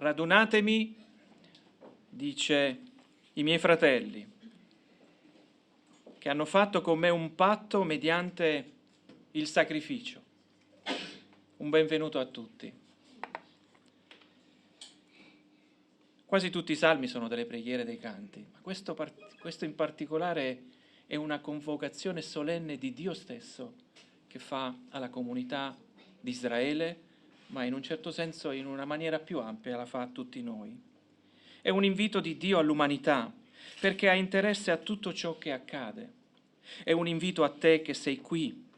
radunatemi, dice, i miei fratelli, che hanno fatto con me un patto mediante il sacrificio. Un benvenuto a tutti. Quasi tutti i salmi sono delle preghiere, dei canti, ma questo in particolare è una convocazione solenne di Dio stesso che fa alla comunità di Israele, ma in un certo senso in una maniera più ampia la fa a tutti noi. È un invito di Dio all'umanità perché ha interesse a tutto ciò che accade. È un invito a te che sei qui.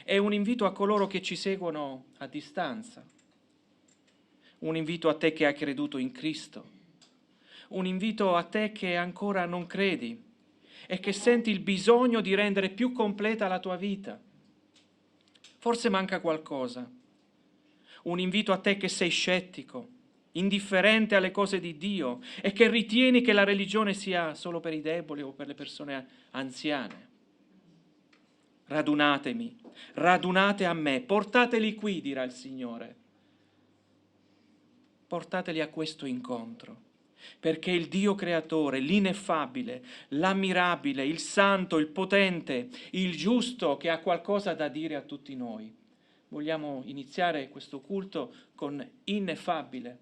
È un invito a coloro che ci seguono a distanza. Un invito a te che hai creduto in Cristo. Un invito a te che ancora non credi e che senti il bisogno di rendere più completa la tua vita. Forse manca qualcosa. Un invito a te che sei scettico, indifferente alle cose di Dio e che ritieni che la religione sia solo per i deboli o per le persone anziane. Radunatemi, radunate a me, portateli qui, dirà il Signore. Portateli a questo incontro. Perché il Dio creatore, l'ineffabile, l'ammirabile, il santo, il potente, il giusto, che ha qualcosa da dire a tutti noi. Vogliamo iniziare questo culto con ineffabile.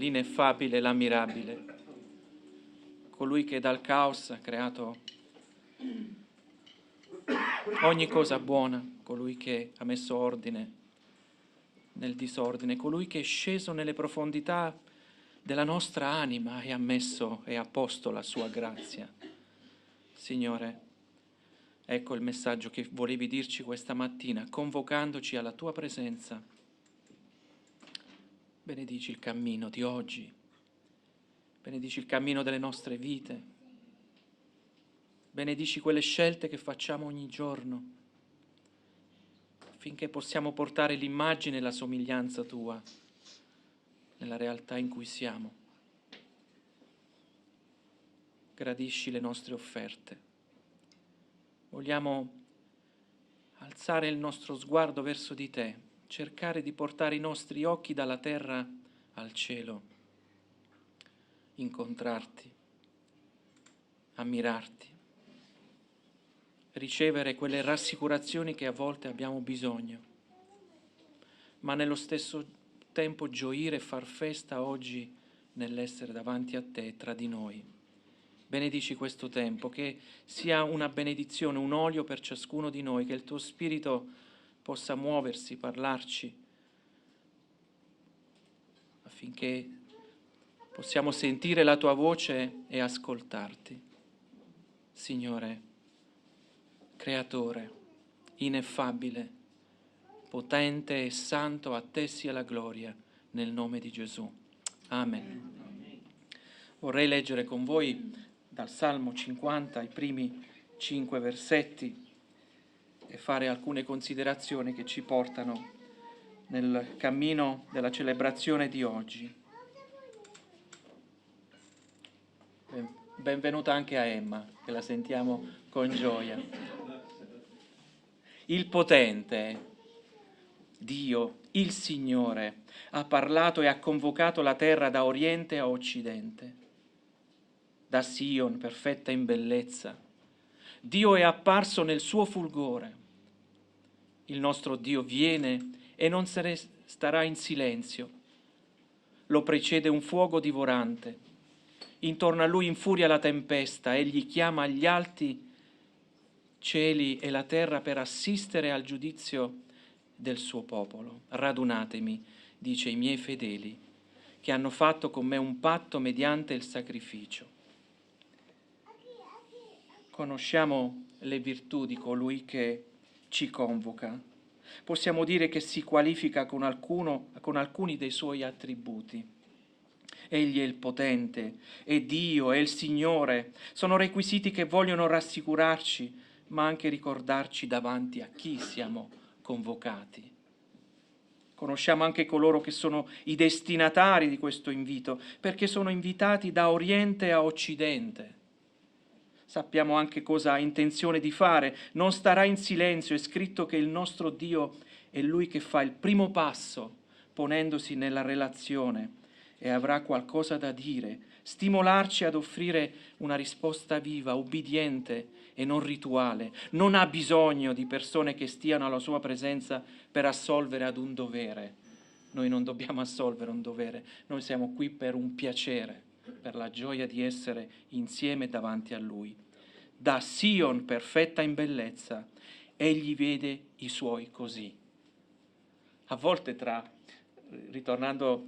l'ineffabile, l'ammirabile, colui che dal caos ha creato ogni cosa buona, colui che ha messo ordine nel disordine, colui che è sceso nelle profondità della nostra anima e ha messo e ha posto la sua grazia. Signore, ecco il messaggio che volevi dirci questa mattina, convocandoci alla tua presenza. Benedici il cammino di oggi, benedici il cammino delle nostre vite, benedici quelle scelte che facciamo ogni giorno, affinché possiamo portare l'immagine e la somiglianza tua nella realtà in cui siamo. Gradisci le nostre offerte. Vogliamo alzare il nostro sguardo verso di te, cercare di portare i nostri occhi dalla terra al cielo, incontrarti, ammirarti, ricevere quelle rassicurazioni che a volte abbiamo bisogno, ma nello stesso tempo gioire e far festa oggi nell'essere davanti a te tra di noi. Benedici questo tempo, che sia una benedizione, un olio per ciascuno di noi, che il tuo Spirito possa muoversi, parlarci, affinché possiamo sentire la tua voce e ascoltarti. Signore, Creatore, ineffabile, potente e santo, a te sia la gloria, nel nome di Gesù. Amen. Vorrei leggere con voi dal Salmo 50, i primi 5 versetti, e fare alcune considerazioni che ci portano nel cammino della celebrazione di oggi. Benvenuta anche a Emma, che la sentiamo con gioia. Il potente, Dio, il Signore, ha parlato e ha convocato la terra da oriente a occidente, da Sion, perfetta in bellezza. Dio è apparso nel suo fulgore. Il nostro Dio viene e non starà in silenzio. Lo precede un fuoco divorante. Intorno a lui infuria la tempesta. Egli chiama gli alti cieli e la terra per assistere al giudizio del suo popolo. Radunatemi, dice, i miei fedeli, che hanno fatto con me un patto mediante il sacrificio. Conosciamo le virtù di colui che ci convoca. Possiamo dire che si qualifica con alcuni dei suoi attributi. Egli è il potente, è Dio, è il Signore. Sono requisiti che vogliono rassicurarci, ma anche ricordarci davanti a chi siamo convocati. Conosciamo anche coloro che sono i destinatari di questo invito, perché sono invitati da Oriente a Occidente. Sappiamo anche cosa ha intenzione di fare, non starà in silenzio, è scritto che il nostro Dio è Lui che fa il primo passo, ponendosi nella relazione, e avrà qualcosa da dire, stimolarci ad offrire una risposta viva, ubbidiente e non rituale. Non ha bisogno di persone che stiano alla sua presenza per assolvere ad un dovere. Noi non dobbiamo assolvere un dovere, noi siamo qui per un piacere, per la gioia di essere insieme davanti a Lui. Da Sion, perfetta in bellezza, egli vede i suoi così. A volte ritornando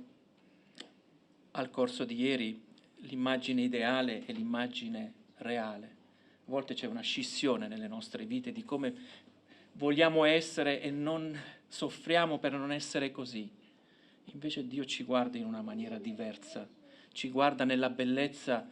al corso di ieri, l'immagine ideale e l'immagine reale. A volte c'è una scissione nelle nostre vite di come vogliamo essere e non soffriamo per non essere così. Invece Dio ci guarda in una maniera diversa, ci guarda nella bellezza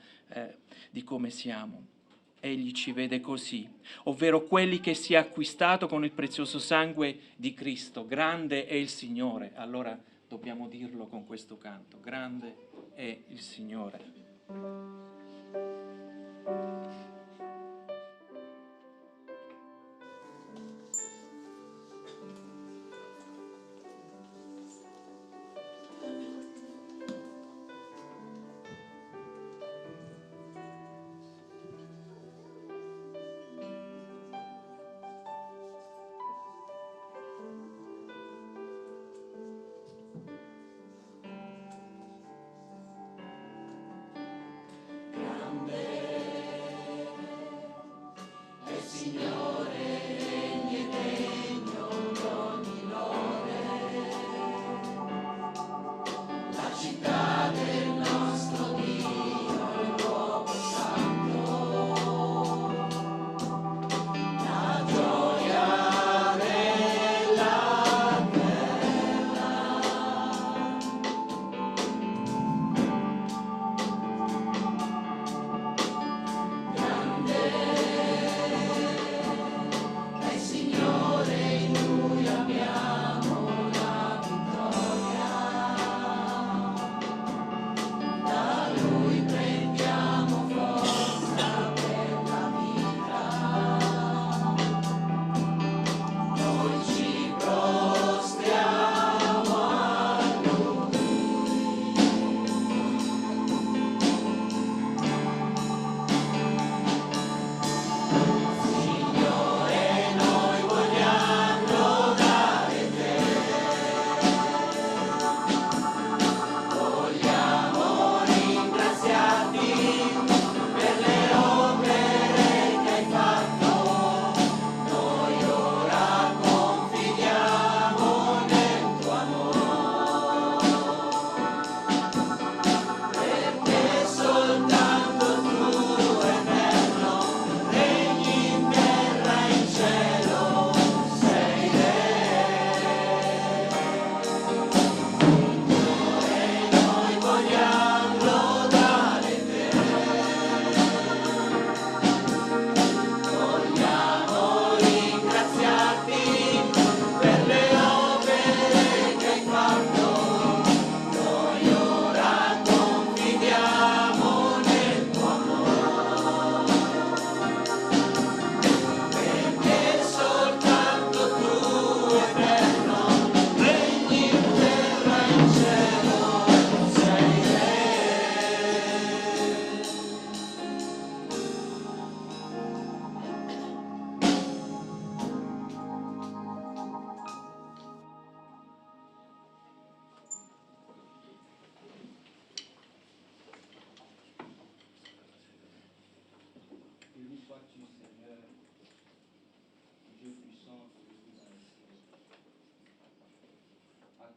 di come siamo. Egli ci vede così, ovvero quelli che si è acquistato con il prezioso sangue di Cristo. Grande è il Signore. Allora dobbiamo dirlo con questo canto. Grande è il Signore.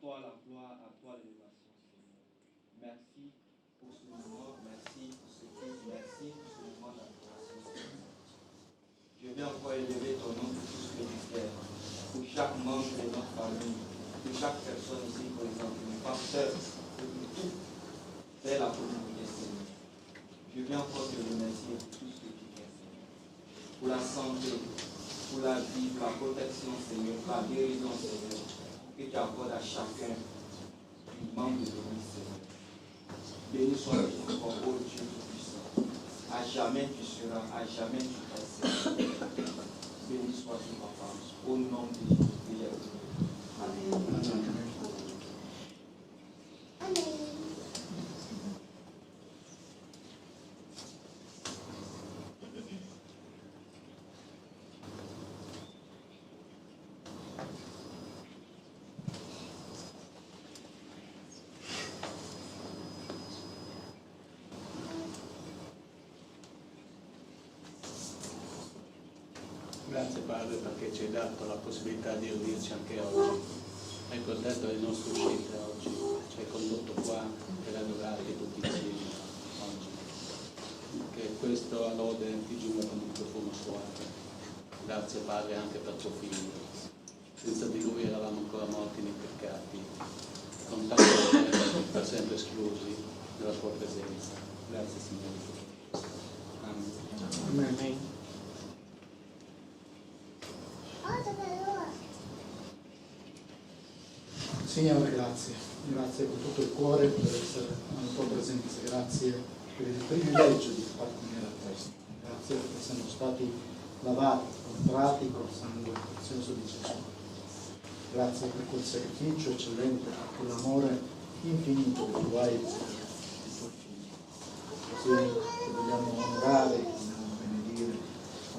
toi la gloire, à toi l'élévation, Seigneur. Merci pour ce moment, merci pour ce culte, merci pour ce moment d'adoration, Seigneur. Je vais encore élever ton nom pour tout ce que tu fais, pour chaque membre de notre famille, pour chaque personne ici présente, mes pasteurs, pour tout faire la communauté, Seigneur. Je viens encore te remercier pour tout ce que tu fais, Seigneur. Pour la santé, pour la vie, pour la protection, Seigneur, pour la guérison, Seigneur, que tu accordes à chacun du membre de l'Église, Seigneur. Béni sois-tu encore, ô Dieu Tout-Puissant. À jamais tu seras, à jamais tu restes. Béni sois-tu, Papa, au nom de Jésus. Amen. Grazie Padre perché ci hai dato la possibilità di riunirci anche oggi. Hai protetto le nostre uscite oggi, ci hai condotto qua per adorarti tutti insieme oggi. Che questo a lode ti giunga con un profumo suave. Grazie Padre anche per tuo Figlio. Senza di Lui eravamo ancora morti nei peccati, con tanto per sempre esclusi dalla tua presenza. Grazie Signore. Amen. Amen. Signore, grazie con tutto il cuore per essere nella tua presenza, grazie per il privilegio di appartenere a te, grazie perché siamo stati lavati, comprati col sangue prezioso di Gesù, grazie per quel sacrificio eccellente, per quell'amore infinito che tu hai per i tuoi figli, così ti vogliamo onorare, ti vogliamo benedire,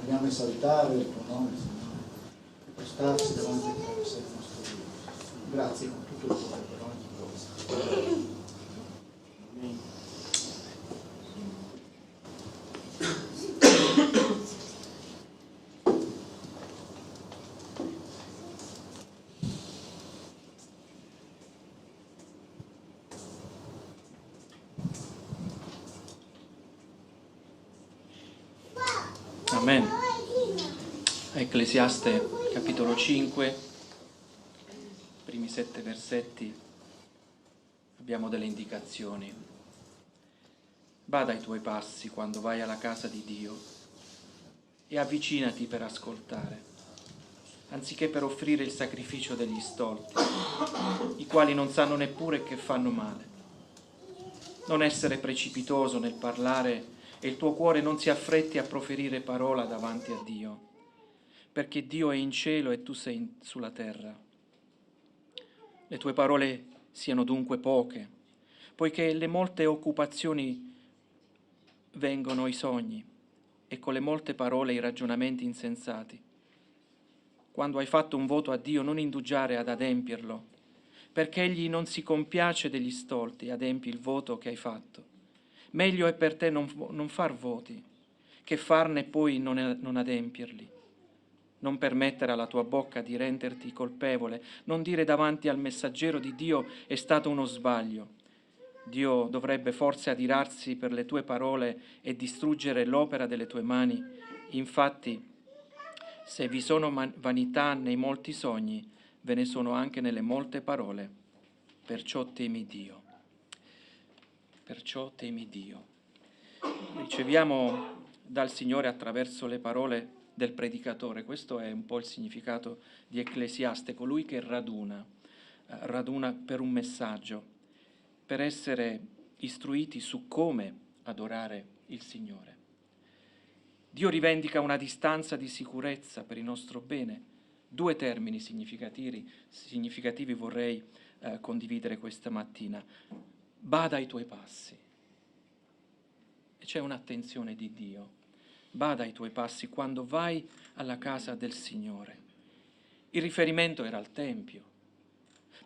vogliamo esaltare il tuo nome, Signore, e postarci davanti a te, sei il nostro Dio. Grazie con tutto il cuore per ogni cosa. Amen. Amen. Ecclesiaste capitolo 5, primi 7 versetti, abbiamo delle indicazioni. Bada ai tuoi passi quando vai alla casa di Dio e avvicinati per ascoltare, anziché per offrire il sacrificio degli stolti, i quali non sanno neppure che fanno male. Non essere precipitoso nel parlare e il tuo cuore non si affretti a proferire parola davanti a Dio, perché Dio è in cielo e tu sei sulla terra. Le tue parole siano dunque poche, poiché le molte occupazioni vengono i sogni e con le molte parole i ragionamenti insensati. Quando hai fatto un voto a Dio, non indugiare ad adempierlo, perché Egli non si compiace degli stolti, adempi il voto che hai fatto. Meglio è per te non far voti, che farne poi non adempierli. Non permettere alla tua bocca di renderti colpevole, non dire davanti al messaggero di Dio è stato uno sbaglio. Dio dovrebbe forse adirarsi per le tue parole e distruggere l'opera delle tue mani. Infatti, se vi sono vanità nei molti sogni, ve ne sono anche nelle molte parole. Perciò temi Dio. Perciò temi Dio. Riceviamo dal Signore attraverso le parole del predicatore. Questo è un po' il significato di Ecclesiaste, colui che raduna per un messaggio, per essere istruiti su come adorare il Signore. Dio rivendica una distanza di sicurezza per il nostro bene. Due termini significativi vorrei condividere questa mattina. Bada ai tuoi passi. E c'è un'attenzione di Dio. Bada ai tuoi passi quando vai alla casa del Signore. Il riferimento era al Tempio,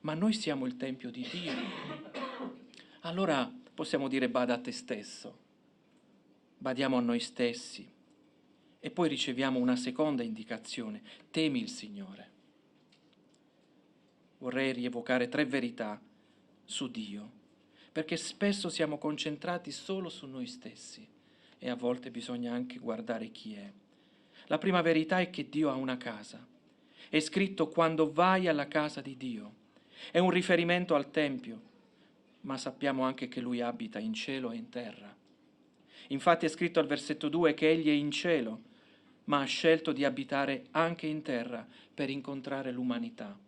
ma noi siamo il Tempio di Dio. Allora possiamo dire bada a te stesso, badiamo a noi stessi e poi riceviamo una seconda indicazione, temi il Signore. vorrei rievocare 3 verità su Dio, perché spesso siamo concentrati solo su noi stessi e a volte bisogna anche guardare chi è. La prima verità è che Dio ha una casa. È scritto quando vai alla casa di Dio. È un riferimento al Tempio, ma sappiamo anche che Lui abita in cielo e in terra. Infatti è scritto al versetto 2 che Egli è in cielo, ma ha scelto di abitare anche in terra per incontrare l'umanità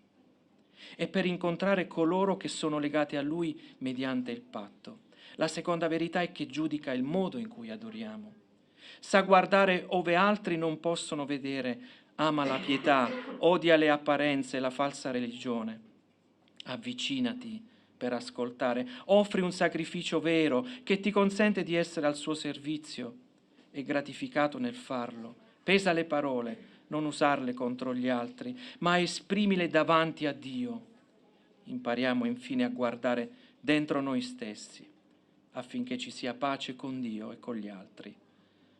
e per incontrare coloro che sono legati a Lui mediante il patto. La seconda verità è che giudica il modo in cui adoriamo. Sa guardare ove altri non possono vedere, ama la pietà, odia le apparenze e la falsa religione. Avvicinati per ascoltare, offri un sacrificio vero che ti consente di essere al suo servizio e gratificato nel farlo. Pesa le parole, non usarle contro gli altri, ma esprimile davanti a Dio. Impariamo infine a guardare dentro noi stessi, affinché ci sia pace con Dio e con gli altri,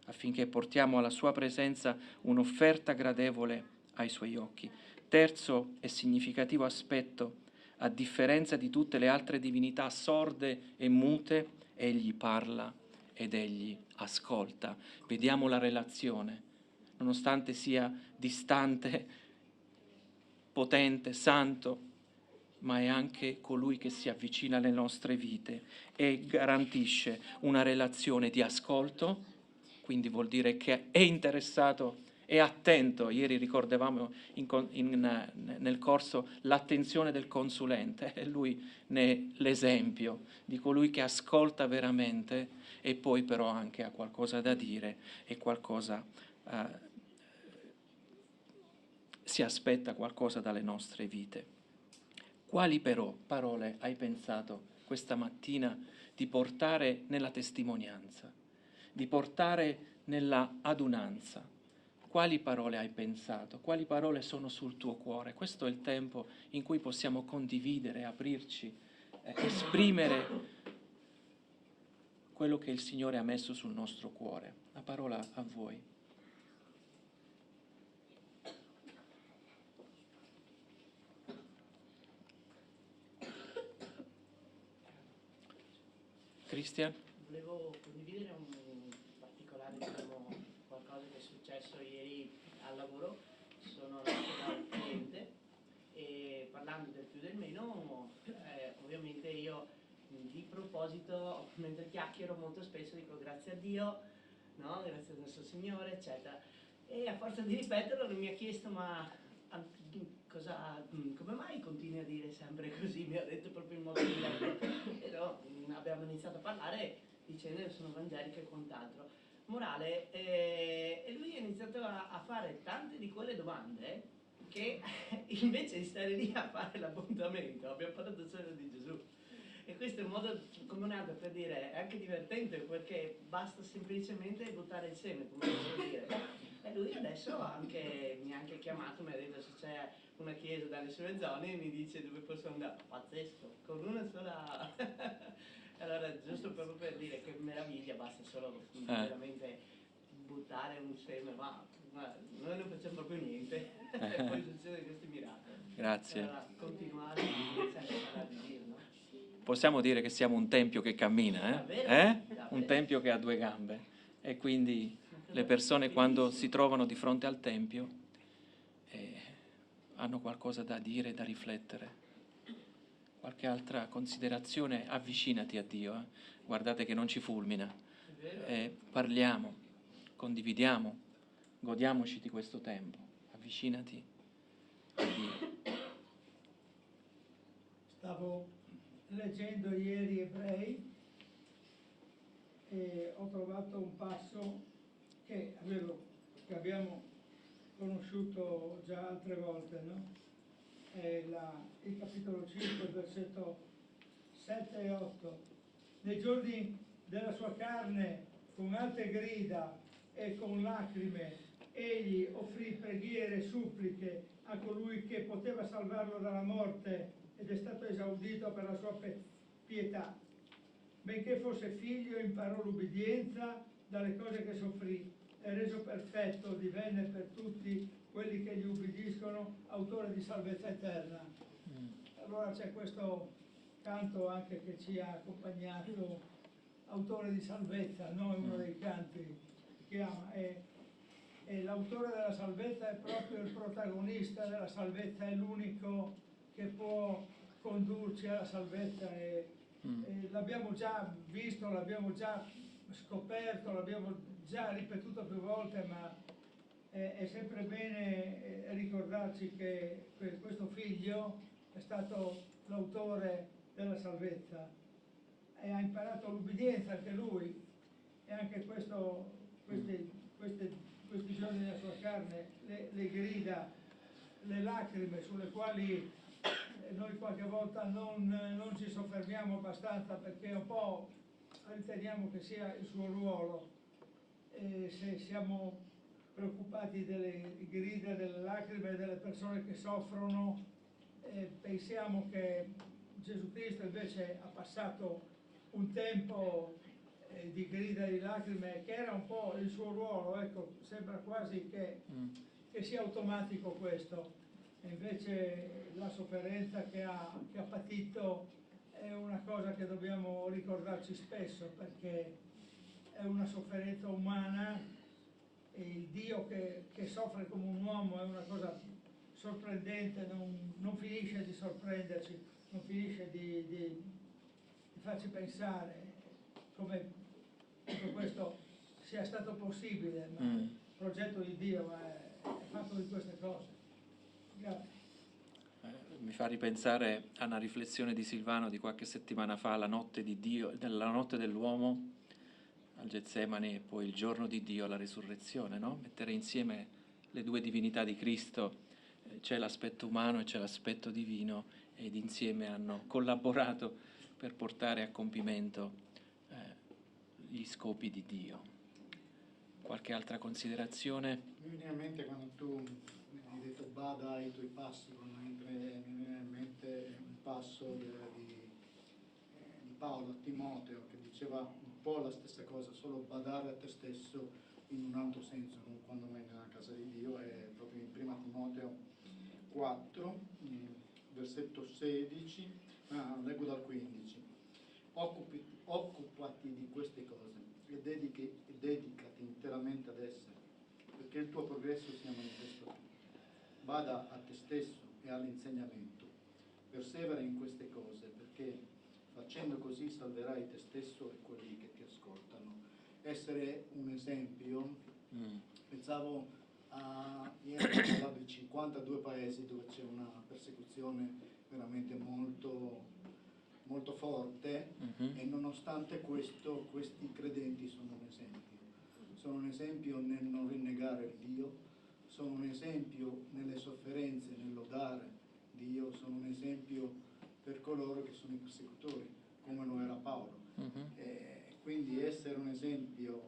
affinché portiamo alla sua presenza un'offerta gradevole ai suoi occhi. Terzo e significativo aspetto: a differenza di tutte le altre divinità sorde e mute, egli parla ed egli ascolta. Vediamo la relazione, nonostante sia distante, potente, santo, ma è anche colui che si avvicina alle nostre vite e garantisce una relazione di ascolto, quindi vuol dire che è interessato, è attento. Ieri ricordavamo nel corso l'attenzione del consulente, e lui ne è l'esempio di colui che ascolta veramente e poi però anche ha qualcosa da dire e qualcosa si aspetta qualcosa dalle nostre vite. Quali però parole hai pensato questa mattina di portare nella testimonianza, di portare nella adunanza? Quali parole hai pensato? Quali parole sono sul tuo cuore? Questo è il tempo in cui possiamo condividere, aprirci, esprimere quello che il Signore ha messo sul nostro cuore. La parola a voi. Cristian? Volevo condividere un particolare, qualcosa che è successo ieri al lavoro. Sono andato da un cliente e parlando del più del meno, ovviamente io di proposito, mentre chiacchiero molto spesso dico grazie a Dio, no? Grazie al nostro Signore, eccetera. E a forza di ripeterlo lui mi ha chiesto come mai continui a dire sempre così? Mi ha detto proprio in modo diretto. Però abbiamo iniziato a parlare dicendo che sono evangelica e quant'altro. Morale, e lui ha iniziato a fare tante di quelle domande che invece di stare lì a fare l'appuntamento abbiamo parlato solo di Gesù. E questo è un modo come un altro per dire, è anche divertente perché basta semplicemente buttare il seme, come posso dire. E lui adesso mi ha anche chiamato, mi ha detto se c'è una chiesa dalle sue zone e mi dice dove posso andare. Pazzesco, con una sola... Allora, giusto proprio per dire che meraviglia, basta solo veramente buttare un seme, ma noi non facciamo proprio niente, e poi succedono questi miracoli. Grazie. Allora, continuare sempre a parlare di Dio, no? Possiamo dire che siamo un tempio che cammina, Davvero? Un tempio che ha 2 gambe. E quindi le persone quando si trovano di fronte al tempio hanno qualcosa da dire, da riflettere. Qualche altra considerazione? Avvicinati a Dio. Guardate che non ci fulmina. Parliamo, condividiamo, godiamoci di questo tempo. Avvicinati a Dio. Stavo leggendo ieri Ebrei e ho trovato un passo che abbiamo conosciuto già altre volte, no? È il capitolo 5, versetto 7 e 8. Nei giorni della sua carne, con alte grida e con lacrime, egli offrì preghiere e suppliche a colui che poteva salvarlo dalla morte ed è stato esaudito per la sua pietà. Benché fosse figlio, imparò l'ubbidienza dalle cose che soffrì, è reso perfetto, divenne per tutti quelli che gli ubbidiscono autore di salvezza eterna. allora c'è questo canto anche che ci ha accompagnato, autore di salvezza, no? È uno dei canti che chiama, e l'autore della salvezza è proprio il protagonista della salvezza, è l'unico che può condurci alla salvezza e l'abbiamo già visto, l'abbiamo già scoperto, l'abbiamo già ripetuto più volte, ma è sempre bene ricordarci che questo figlio è stato l'autore della salvezza e ha imparato l'ubbidienza anche lui, e anche questi giorni della sua carne, le grida, le lacrime sulle quali noi qualche volta non ci soffermiamo abbastanza perché un po' riteniamo che sia il suo ruolo, e se siamo preoccupati delle grida, delle lacrime delle persone che soffrono, pensiamo che Gesù Cristo invece ha passato un tempo di grida e di lacrime che era un po' il suo ruolo, ecco, sembra quasi che sia automatico questo, e invece la sofferenza che ha patito è una cosa che dobbiamo ricordarci spesso, perché è una sofferenza umana e il Dio che soffre come un uomo è una cosa sorprendente, non finisce di sorprenderci, non finisce di farci pensare come tutto questo sia stato possibile, ma il progetto di Dio è fatto di queste cose. Grazie. Mi fa ripensare a una riflessione di Silvano di qualche settimana fa, la notte di Dio, la notte dell'uomo al Getsemani e poi il giorno di Dio, la resurrezione, no? Mettere insieme le due divinità di Cristo, c'è l'aspetto umano e c'è l'aspetto divino, ed insieme hanno collaborato per portare a compimento gli scopi di Dio. Qualche altra considerazione? Mi viene in mente quando tu hai detto bada ai tuoi passi, mentre mi viene in mente un passo di Paolo a Timoteo che diceva un po' la stessa cosa, solo badare a te stesso in un altro senso, non quando vai nella casa di Dio, è proprio in 1 Timoteo 4, versetto 16, leggo dal 15. Occupati di queste cose e dedicati interamente ad esse, perché il tuo progresso sia manifesto. Bada a te stesso e all'insegnamento, persevera in queste cose, perché facendo così salverai te stesso e quelli che ti ascoltano. Essere un esempio, pensavo ieri parlavo di 52 paesi dove c'è una persecuzione veramente molto molto forte, e nonostante questo questi credenti sono un esempio nel non rinnegare il Dio, sono un esempio nelle sofferenze, nel lodare Dio, sono un esempio per coloro che sono i persecutori, come lo era Paolo. Quindi essere un esempio,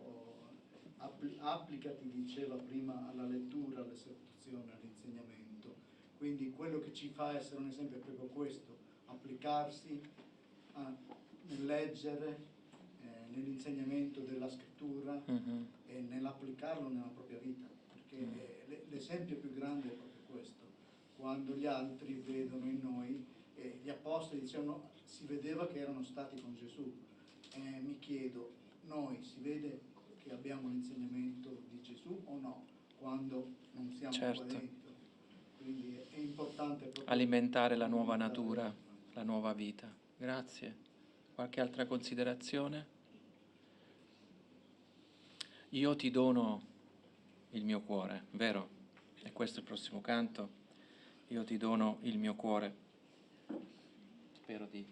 applicati, diceva prima, alla lettura, all'esortazione, all'insegnamento. Quindi quello che ci fa essere un esempio è proprio questo, applicarsi nel leggere, nell'insegnamento della scrittura e nell'applicarlo nella propria vita, perché l'esempio più grande è proprio questo. Quando gli altri vedono in noi, gli apostoli dicevano, si vedeva che erano stati con Gesù, mi chiedo, noi si vede che abbiamo l'insegnamento di Gesù o no, quando non siamo qua dentro? Quindi è importante proprio alimentare la nuova natura, la nuova vita. Grazie. Qualche altra considerazione? Io ti dono il mio cuore, vero? E questo è il prossimo canto. Io ti dono il mio cuore. Spero di...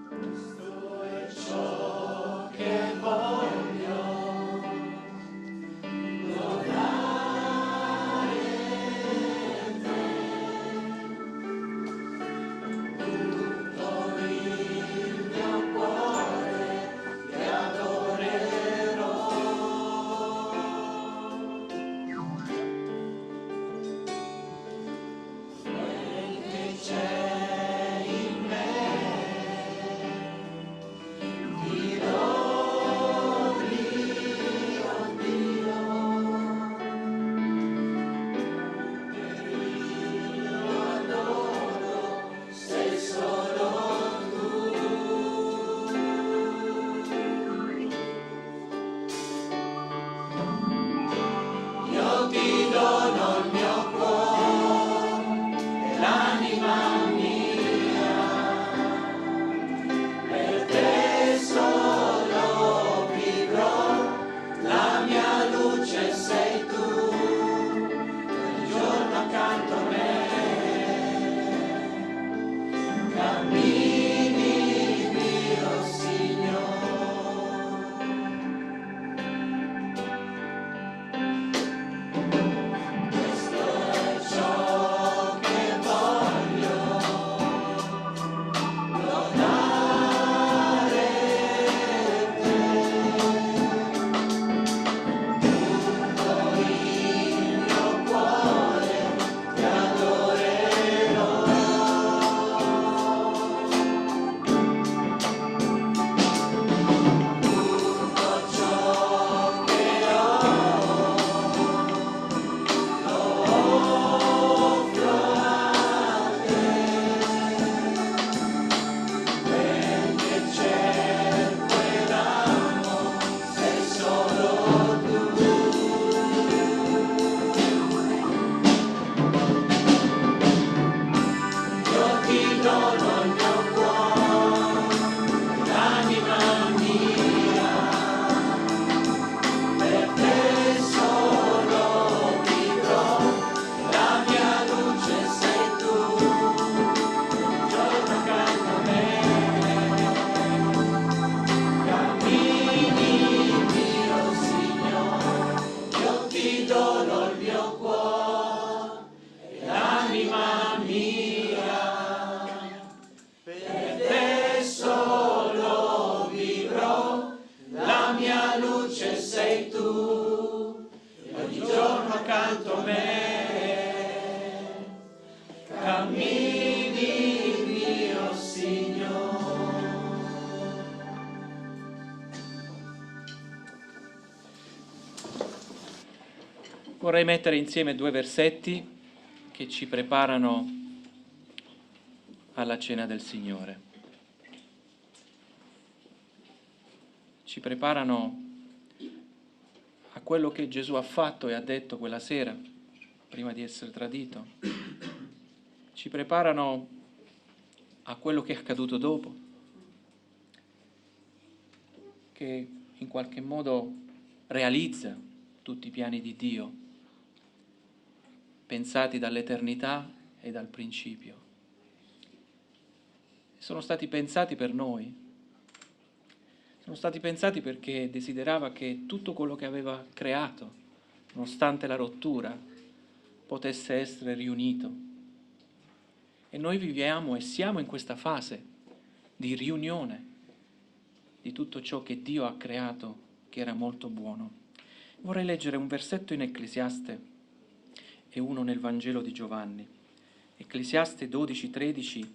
Cristo Vorrei mettere insieme due versetti che ci preparano alla cena del Signore. Ci preparano a quello che Gesù ha fatto e ha detto quella sera, prima di essere tradito. Ci preparano a quello che è accaduto dopo, che in qualche modo realizza tutti i piani di Dio, pensati dall'eternità e dal principio. Sono stati pensati per noi, sono stati pensati perché desiderava che tutto quello che aveva creato, nonostante la rottura, potesse essere riunito. E noi viviamo e siamo in questa fase di riunione di tutto ciò che Dio ha creato, che era molto buono. Vorrei leggere un versetto in Ecclesiaste e uno nel Vangelo di Giovanni. Ecclesiaste 12:13,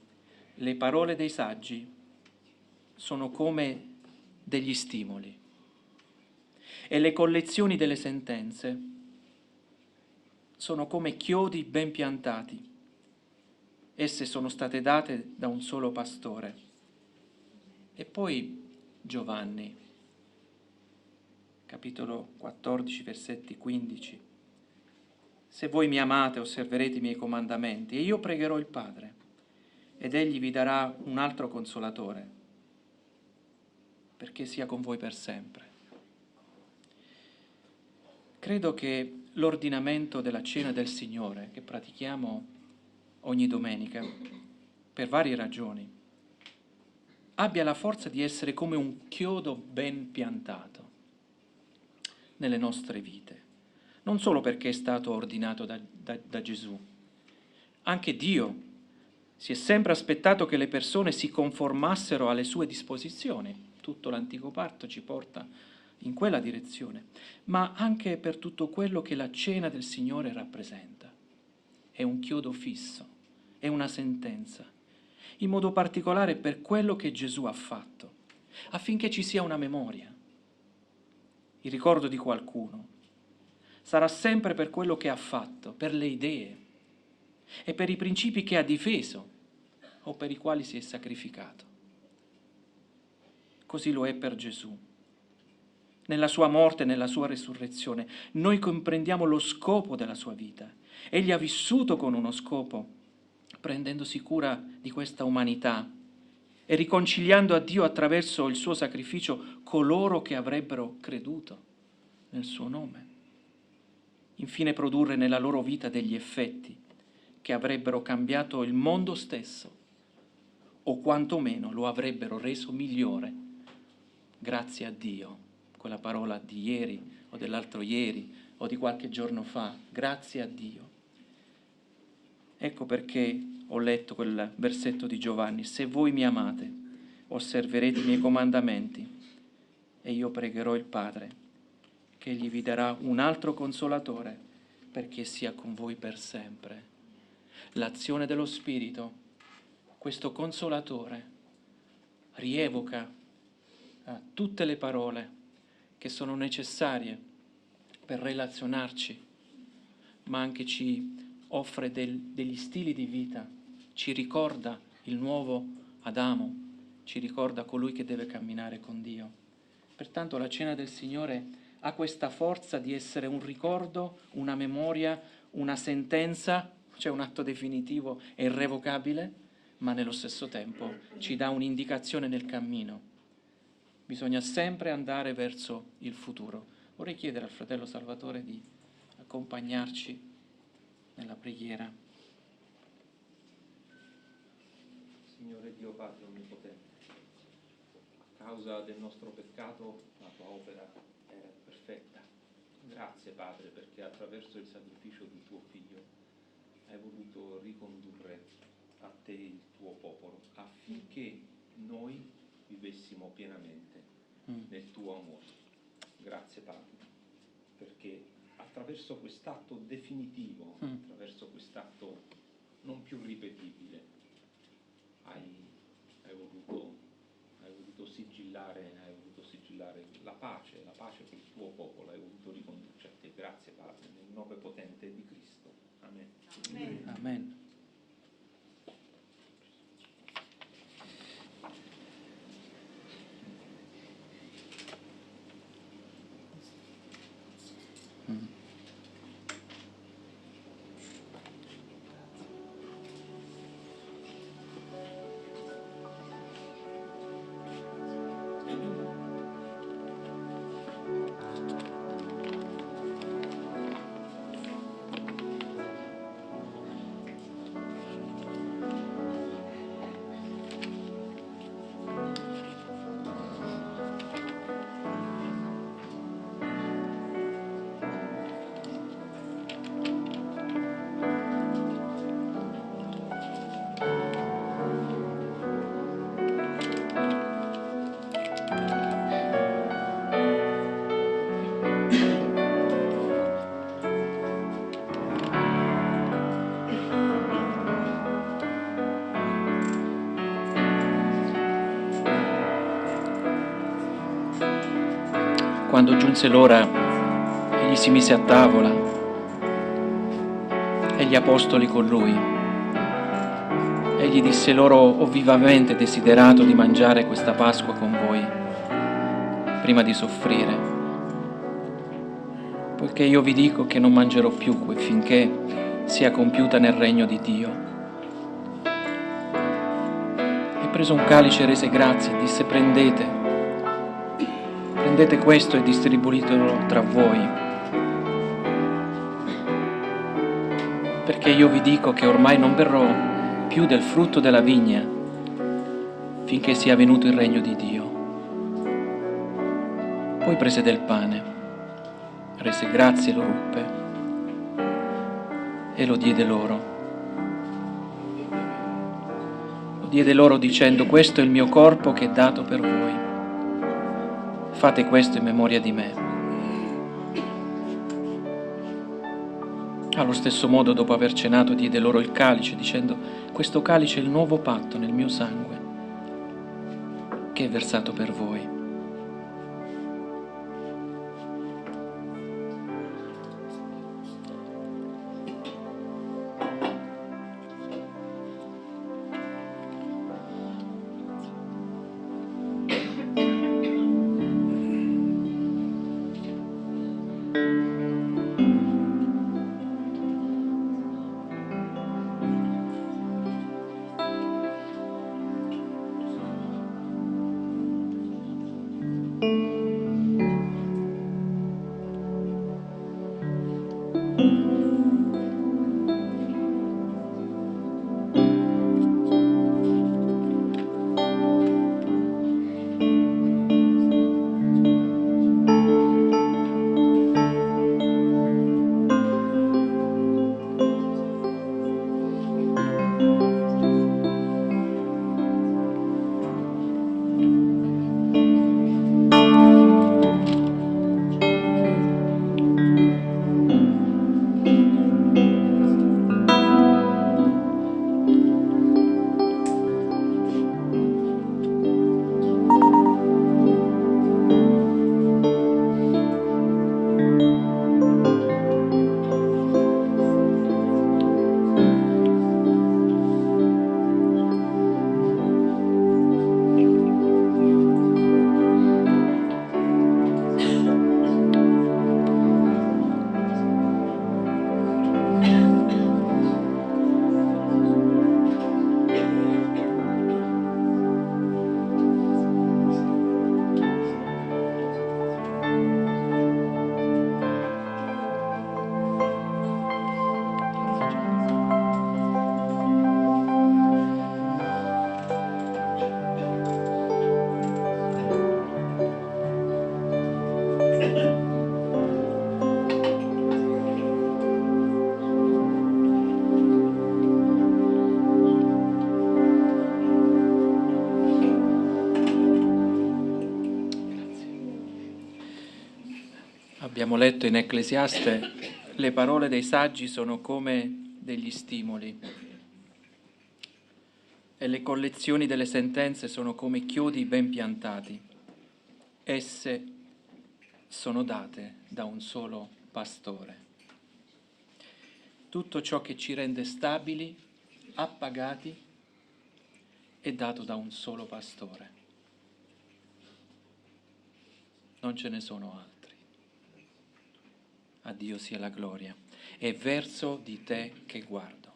le parole dei saggi sono come degli stimoli e le collezioni delle sentenze sono come chiodi ben piantati. Esse sono state date da un solo pastore. E poi Giovanni, capitolo 14, versetti 15. Se voi mi amate, osserverete i miei comandamenti, e io pregherò il Padre, ed egli vi darà un altro consolatore, perché sia con voi per sempre. Credo che l'ordinamento della cena del Signore, che pratichiamo ogni domenica, per varie ragioni, abbia la forza di essere come un chiodo ben piantato nelle nostre vite, non solo perché è stato ordinato da Gesù. Anche Dio si è sempre aspettato che le persone si conformassero alle sue disposizioni. Tutto l'antico patto ci porta in quella direzione, ma anche per tutto quello che la cena del Signore rappresenta. È un chiodo fisso, è una sentenza, in modo particolare per quello che Gesù ha fatto, affinché ci sia una memoria. Il ricordo di qualcuno sarà sempre per quello che ha fatto, per le idee e per i principi che ha difeso o per i quali si è sacrificato. Così lo è per Gesù. Nella sua morte e nella sua risurrezione noi comprendiamo lo scopo della sua vita. Egli ha vissuto con uno scopo, prendendosi cura di questa umanità e riconciliando a Dio attraverso il suo sacrificio coloro che avrebbero creduto nel suo nome. Infine produrre nella loro vita degli effetti che avrebbero cambiato il mondo stesso o quantomeno lo avrebbero reso migliore, grazie a Dio. Quella parola di ieri o dell'altro ieri o di qualche giorno fa, grazie a Dio. Ecco perché ho letto quel versetto di Giovanni: se voi mi amate, osserverete i miei comandamenti, e io pregherò il Padre, che egli vi darà un altro consolatore, perché sia con voi per sempre. L'azione dello Spirito, questo consolatore, rievoca tutte le parole che sono necessarie per relazionarci, ma anche ci offre degli stili di vita, ci ricorda il nuovo Adamo, ci ricorda colui che deve camminare con Dio. Pertanto la cena del Signore ha questa forza di essere un ricordo, una memoria, una sentenza, cioè un atto definitivo e irrevocabile, ma nello stesso tempo ci dà un'indicazione nel cammino. Bisogna sempre andare verso il futuro. Vorrei chiedere al fratello Salvatore di accompagnarci nella preghiera. Signore Dio Padre Onnipotente, a causa del nostro peccato la tua opera era perfetta. Grazie Padre, perché attraverso il sacrificio di tuo Figlio hai voluto ricondurre a te il tuo popolo, affinché noi vivessimo pienamente nel tuo amore. Grazie Padre, perché attraverso quest'atto definitivo, attraverso quest'atto non più ripetibile, hai voluto sigillare la pace col tuo popolo, hai voluto ricondurci a te. Grazie Padre, nel nome potente di Cristo. Amen. Amen. Quando giunse l'ora, egli si mise a tavola e gli apostoli con lui. Egli disse loro: ho vivamente desiderato di mangiare questa Pasqua con voi, prima di soffrire, poiché io vi dico che non mangerò più finché sia compiuta nel regno di Dio. E preso un calice rese grazie e disse: prendete questo e distribuitelo tra voi, perché io vi dico che ormai non berrò più del frutto della vigna finché sia venuto il regno di Dio. Poi prese del pane, rese grazie e lo ruppe e lo diede loro. Lo diede loro dicendo: questo è il mio corpo che è dato per voi. Fate questo in memoria di me. Allo stesso modo, dopo aver cenato, diede loro il calice, dicendo: questo calice è il nuovo patto nel mio sangue, che è versato per voi. Abbiamo letto in Ecclesiaste: le parole dei saggi sono come degli stimoli e le collezioni delle sentenze sono come chiodi ben piantati. Esse sono date da un solo pastore. Tutto ciò che ci rende stabili, appagati, è dato da un solo pastore. Non ce ne sono altri. A Dio sia la gloria. È verso di te che guardo.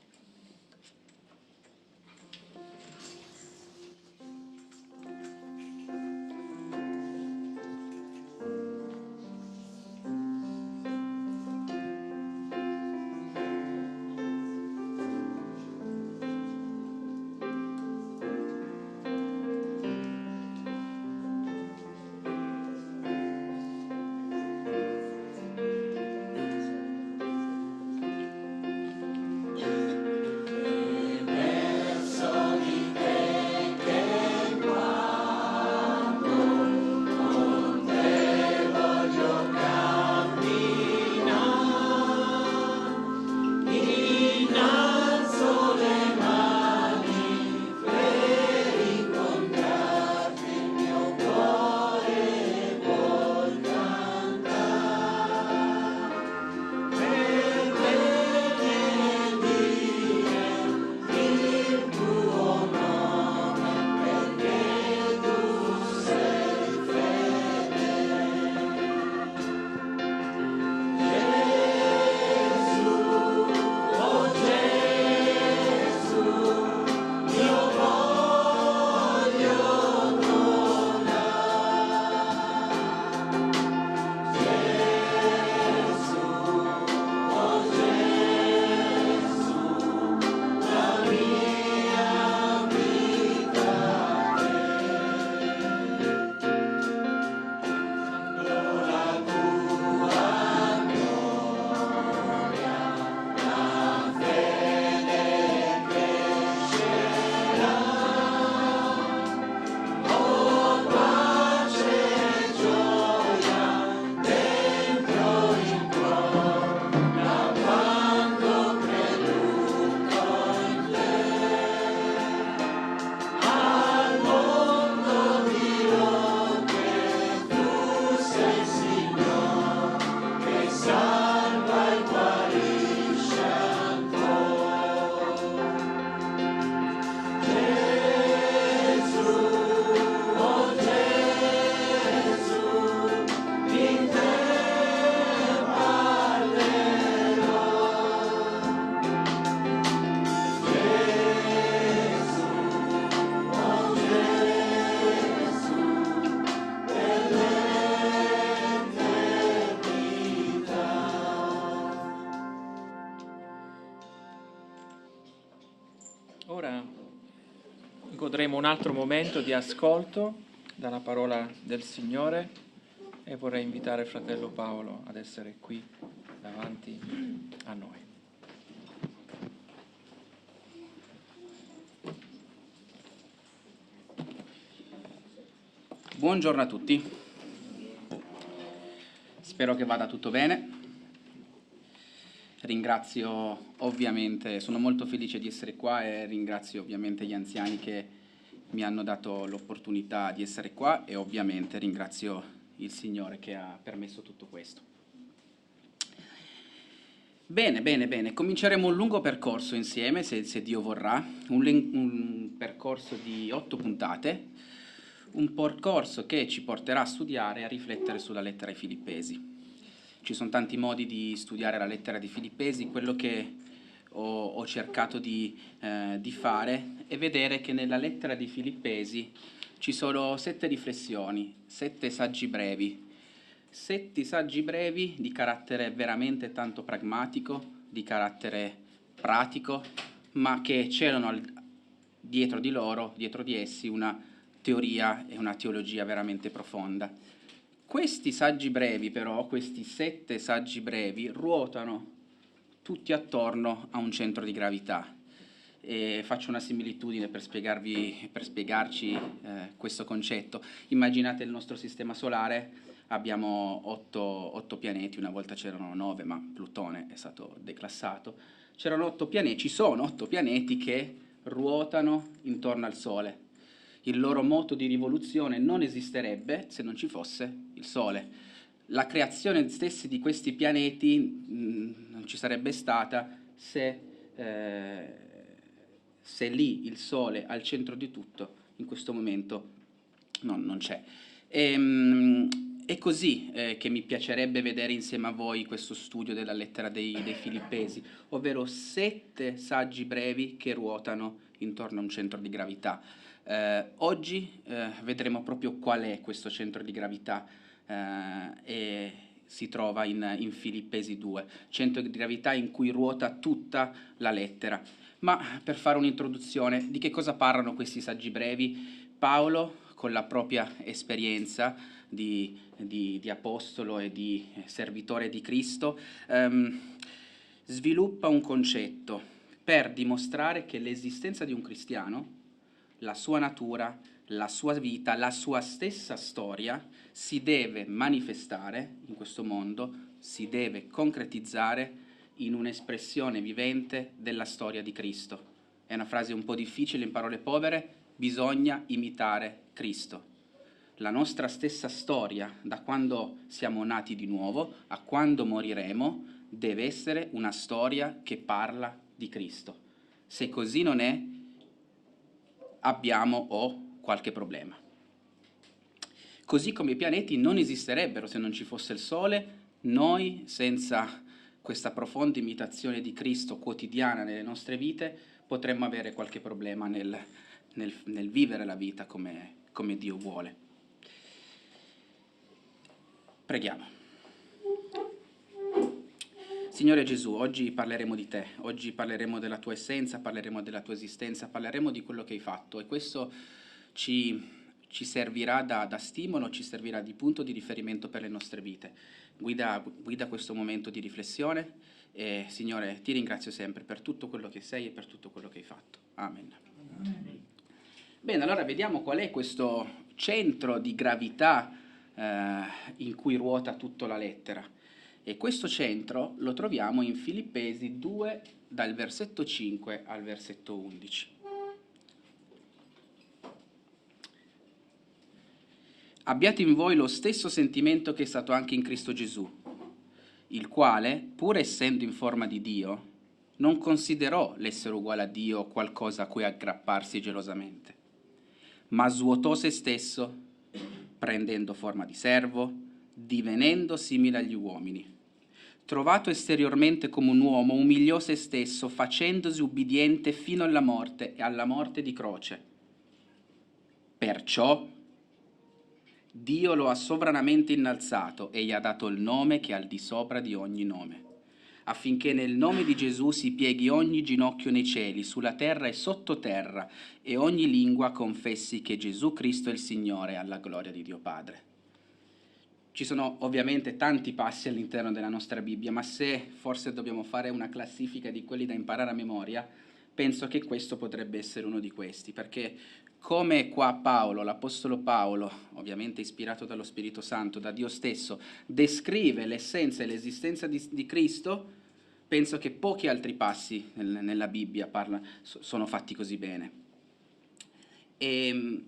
Ora godremo un altro momento di ascolto dalla parola del Signore e vorrei invitare il fratello Paolo ad essere qui davanti a noi. Buongiorno a tutti, spero che vada tutto bene. Ringrazio ovviamente, sono molto felice di essere qua e ringrazio ovviamente gli anziani che mi hanno dato l'opportunità di essere qua e ovviamente ringrazio il Signore che ha permesso tutto questo. Bene, cominceremo un lungo percorso insieme, se Dio vorrà, un percorso di 8 puntate, un percorso che ci porterà a studiare e a riflettere sulla lettera ai Filippesi. Ci sono tanti modi di studiare la lettera di Filippesi, quello che ho cercato di fare è vedere che nella lettera di Filippesi ci sono 7 riflessioni, 7 saggi brevi, 7 saggi brevi di carattere veramente tanto pragmatico, di carattere pratico, ma che celano dietro di loro, dietro di essi, una teoria e una teologia veramente profonda. Questi saggi brevi però, questi 7 saggi brevi, ruotano tutti attorno a un centro di gravità. E faccio una similitudine per spiegarci questo concetto. Immaginate il nostro sistema solare, abbiamo 8 pianeti, una volta c'erano 9, ma Plutone è stato declassato. C'erano 8 pianeti, ci sono 8 pianeti che ruotano intorno al Sole. Il loro moto di rivoluzione non esisterebbe se non ci fosse il Sole. La creazione stessa di questi pianeti non ci sarebbe stata se lì il sole al centro di tutto in questo momento non c'è. È così che mi piacerebbe vedere insieme a voi questo studio della lettera dei Filippesi, ovvero 7 saggi brevi che ruotano intorno a un centro di gravità. Oggi vedremo proprio qual è questo centro di gravità e si trova in Filippesi 2, centro di gravità in cui ruota tutta la lettera. Ma per fare un'introduzione, di che cosa parlano questi saggi brevi? Paolo, con la propria esperienza di apostolo e di servitore di Cristo, sviluppa un concetto per dimostrare che l'esistenza di un cristiano, la sua natura, la sua vita, la sua stessa storia si deve manifestare in questo mondo, si deve concretizzare in un'espressione vivente della storia di Cristo. È una frase un po' difficile in parole povere: bisogna imitare Cristo. La nostra stessa storia, da quando siamo nati di nuovo a quando moriremo, deve essere una storia che parla di Cristo. Se così non è, abbiamo qualche problema. Così come i pianeti non esisterebbero se non ci fosse il Sole, noi senza questa profonda imitazione di Cristo quotidiana nelle nostre vite potremmo avere qualche problema nel vivere la vita come Dio vuole. Preghiamo. Signore Gesù, oggi parleremo di te, oggi parleremo della tua essenza, parleremo della tua esistenza, parleremo di quello che hai fatto, e questo ci servirà da stimolo, ci servirà di punto di riferimento per le nostre vite. Guida questo momento di riflessione e, Signore, ti ringrazio sempre per tutto quello che sei e per tutto quello che hai fatto. Amen. Bene, allora vediamo qual è questo centro di gravità in cui ruota tutta la lettera. E questo centro lo troviamo in Filippesi 2, dal versetto 5 al versetto 11. Abbiate in voi lo stesso sentimento che è stato anche in Cristo Gesù, il quale, pur essendo in forma di Dio, non considerò l'essere uguale a Dio qualcosa a cui aggrapparsi gelosamente, ma svuotò se stesso, prendendo forma di servo, divenendo simile agli uomini. Trovato esteriormente come un uomo, umiliò se stesso, facendosi ubbidiente fino alla morte e alla morte di croce. Perciò Dio lo ha sovranamente innalzato e gli ha dato il nome che è al di sopra di ogni nome, affinché nel nome di Gesù si pieghi ogni ginocchio nei cieli, sulla terra e sottoterra, e ogni lingua confessi che Gesù Cristo è il Signore, alla gloria di Dio Padre. Ci sono ovviamente tanti passi all'interno della nostra Bibbia, ma se forse dobbiamo fare una classifica di quelli da imparare a memoria, penso che questo potrebbe essere uno di questi, perché come qua Paolo, l'Apostolo Paolo, ovviamente ispirato dallo Spirito Santo, da Dio stesso, descrive l'essenza e l'esistenza di Cristo, penso che pochi altri passi nella Bibbia sono fatti così bene. E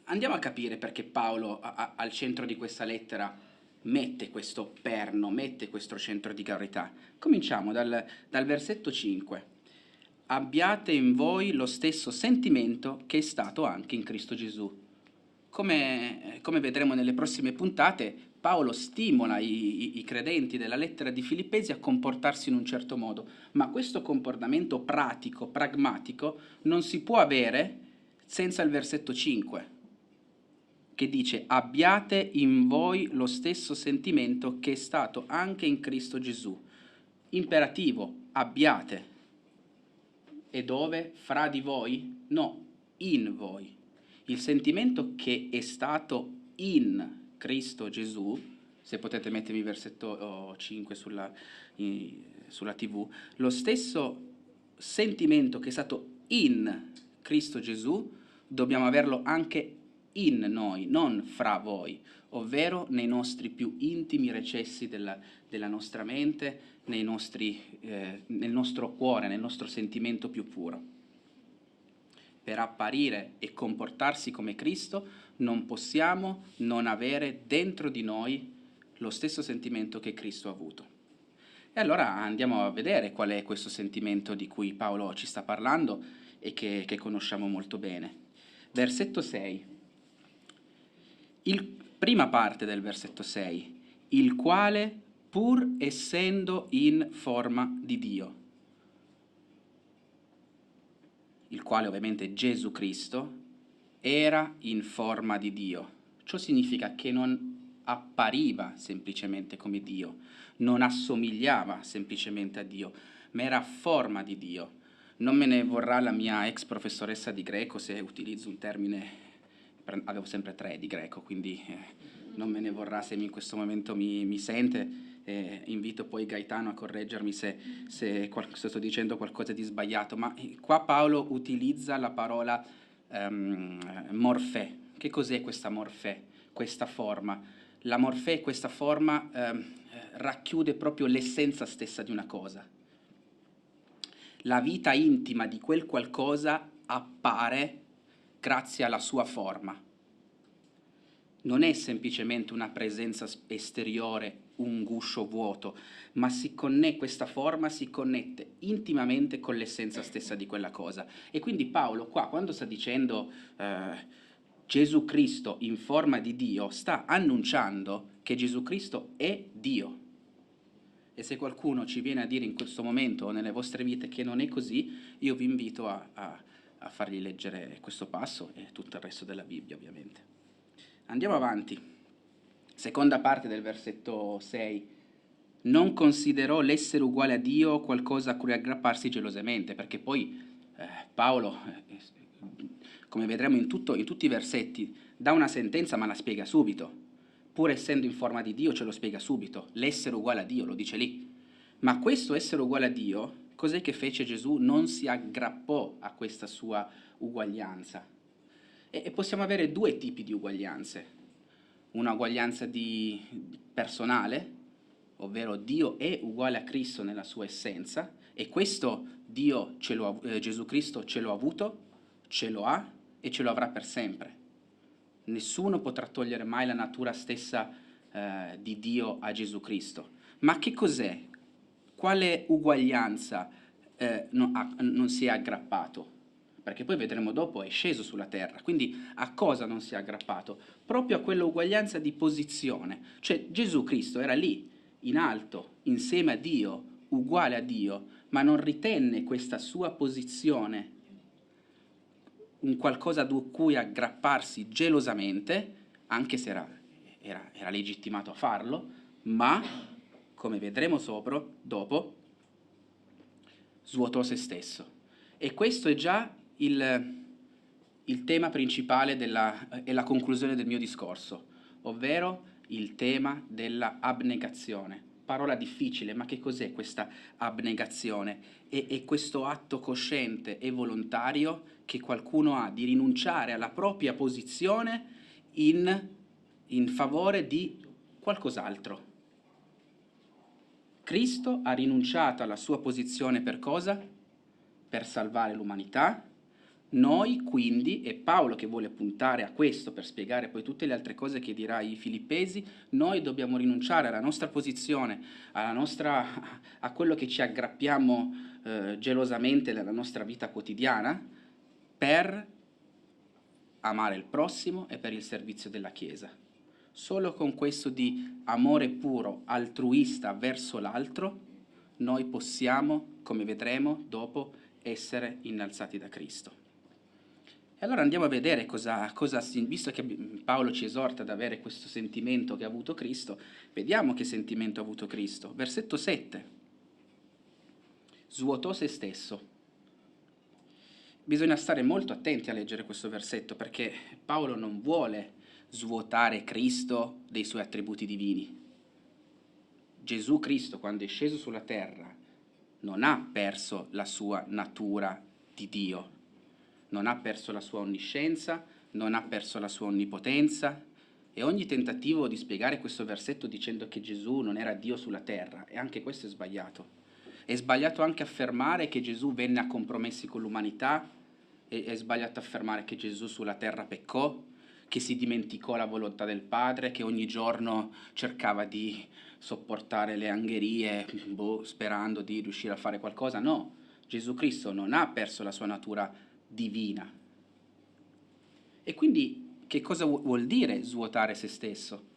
andiamo a capire perché Paolo al centro di questa lettera mette questo perno, mette questo centro di gravità. Cominciamo dal versetto 5. Abbiate in voi lo stesso sentimento che è stato anche in Cristo Gesù. Come vedremo nelle prossime puntate, Paolo stimola i credenti della lettera di Filippesi a comportarsi in un certo modo, ma questo comportamento pratico, pragmatico, non si può avere senza il versetto 5, che dice: abbiate in voi lo stesso sentimento che è stato anche in Cristo Gesù. Imperativo, abbiate. E dove? Fra di voi? No, in voi. Il sentimento che è stato in Cristo Gesù, se potete mettermi il versetto 5 sulla TV, lo stesso sentimento che è stato in Cristo Gesù, dobbiamo averlo anche in noi, non fra voi, ovvero nei nostri più intimi recessi della nostra mente, nel nostro cuore, nel nostro sentimento più puro. Per apparire e comportarsi come Cristo non possiamo non avere dentro di noi lo stesso sentimento che Cristo ha avuto. E allora andiamo a vedere qual è questo sentimento di cui Paolo ci sta parlando e che conosciamo molto bene. Versetto 6. Prima parte del versetto 6. Il quale, pur essendo in forma di Dio, il quale ovviamente è Gesù Cristo, era in forma di Dio. Ciò significa che non appariva semplicemente come Dio, non assomigliava semplicemente a Dio, ma era forma di Dio. Non me ne vorrà la mia ex professoressa di greco se utilizzo un termine, avevo sempre 3 di greco, quindi non me ne vorrà se in questo momento mi sente. Invito poi Gaetano a correggermi se sto dicendo qualcosa di sbagliato, ma qua Paolo utilizza la parola morfè. Che cos'è questa morfè, questa forma? La morfè, questa forma, racchiude proprio l'essenza stessa di una cosa. La vita intima di quel qualcosa appare grazie alla sua forma. Non è semplicemente una presenza esteriore, un guscio vuoto, ma questa forma si connette intimamente con l'essenza stessa di quella cosa. E quindi Paolo qua, quando sta dicendo Gesù Cristo in forma di Dio, sta annunciando che Gesù Cristo è Dio. E se qualcuno ci viene a dire in questo momento o nelle vostre vite che non è così, io vi invito a fargli leggere questo passo e tutto il resto della Bibbia, ovviamente. Andiamo avanti. Seconda parte del versetto 6. Non considerò l'essere uguale a Dio qualcosa a cui aggrapparsi gelosamente, perché poi Paolo, come vedremo in tutti i versetti, dà una sentenza ma la spiega subito. Pur essendo in forma di Dio ce lo spiega subito. L'essere uguale a Dio, lo dice lì. Ma questo essere uguale a Dio, cos'è che fece Gesù? Non si aggrappò a questa sua uguaglianza. E possiamo avere 2 tipi di uguaglianze. Una uguaglianza personale, ovvero Dio è uguale a Cristo nella sua essenza, e questo Gesù Cristo ce l'ha avuto, ce lo ha e ce lo avrà per sempre. Nessuno potrà togliere mai la natura stessa di Dio a Gesù Cristo. Ma che cos'è? Quale uguaglianza non si è aggrappato? Perché poi vedremo dopo è sceso sulla terra. Quindi a cosa non si è aggrappato? Proprio a quella uguaglianza di posizione. Cioè Gesù Cristo era lì, in alto, insieme a Dio, uguale a Dio, ma non ritenne questa sua posizione un qualcosa a cui aggrapparsi gelosamente, anche se era legittimato a farlo, ma, come vedremo dopo, svuotò se stesso. E questo è già il tema principale e la conclusione del mio discorso, ovvero il tema della abnegazione. Parola difficile, ma che cos'è questa abnegazione? È questo atto cosciente e volontario che qualcuno ha di rinunciare alla propria posizione in favore di qualcos'altro. Cristo ha rinunciato alla sua posizione per cosa? Per salvare l'umanità. Noi quindi, e Paolo che vuole puntare a questo per spiegare poi tutte le altre cose che dirà ai Filippesi, noi dobbiamo rinunciare alla nostra posizione, a quello che ci aggrappiamo gelosamente nella nostra vita quotidiana, per amare il prossimo e per il servizio della Chiesa. Solo con questo di amore puro, altruista verso l'altro, noi possiamo, come vedremo dopo, essere innalzati da Cristo. E allora andiamo a vedere visto che Paolo ci esorta ad avere questo sentimento che ha avuto Cristo, vediamo che sentimento ha avuto Cristo. Versetto 7. Svuotò se stesso. Bisogna stare molto attenti a leggere questo versetto, perché Paolo non vuole svuotare Cristo dei suoi attributi divini. Gesù Cristo, quando è sceso sulla terra, non ha perso la sua natura di Dio, non ha perso la sua onniscienza, non ha perso la sua onnipotenza, e ogni tentativo di spiegare questo versetto dicendo che Gesù non era Dio sulla terra, e anche questo è sbagliato. È sbagliato anche affermare che Gesù venne a compromessi con l'umanità, è sbagliato affermare che Gesù sulla terra peccò, che si dimenticò la volontà del Padre, che ogni giorno cercava di sopportare le angherie, sperando di riuscire a fare qualcosa. No, Gesù Cristo non ha perso la sua natura divina. E quindi che cosa vuol dire svuotare se stesso?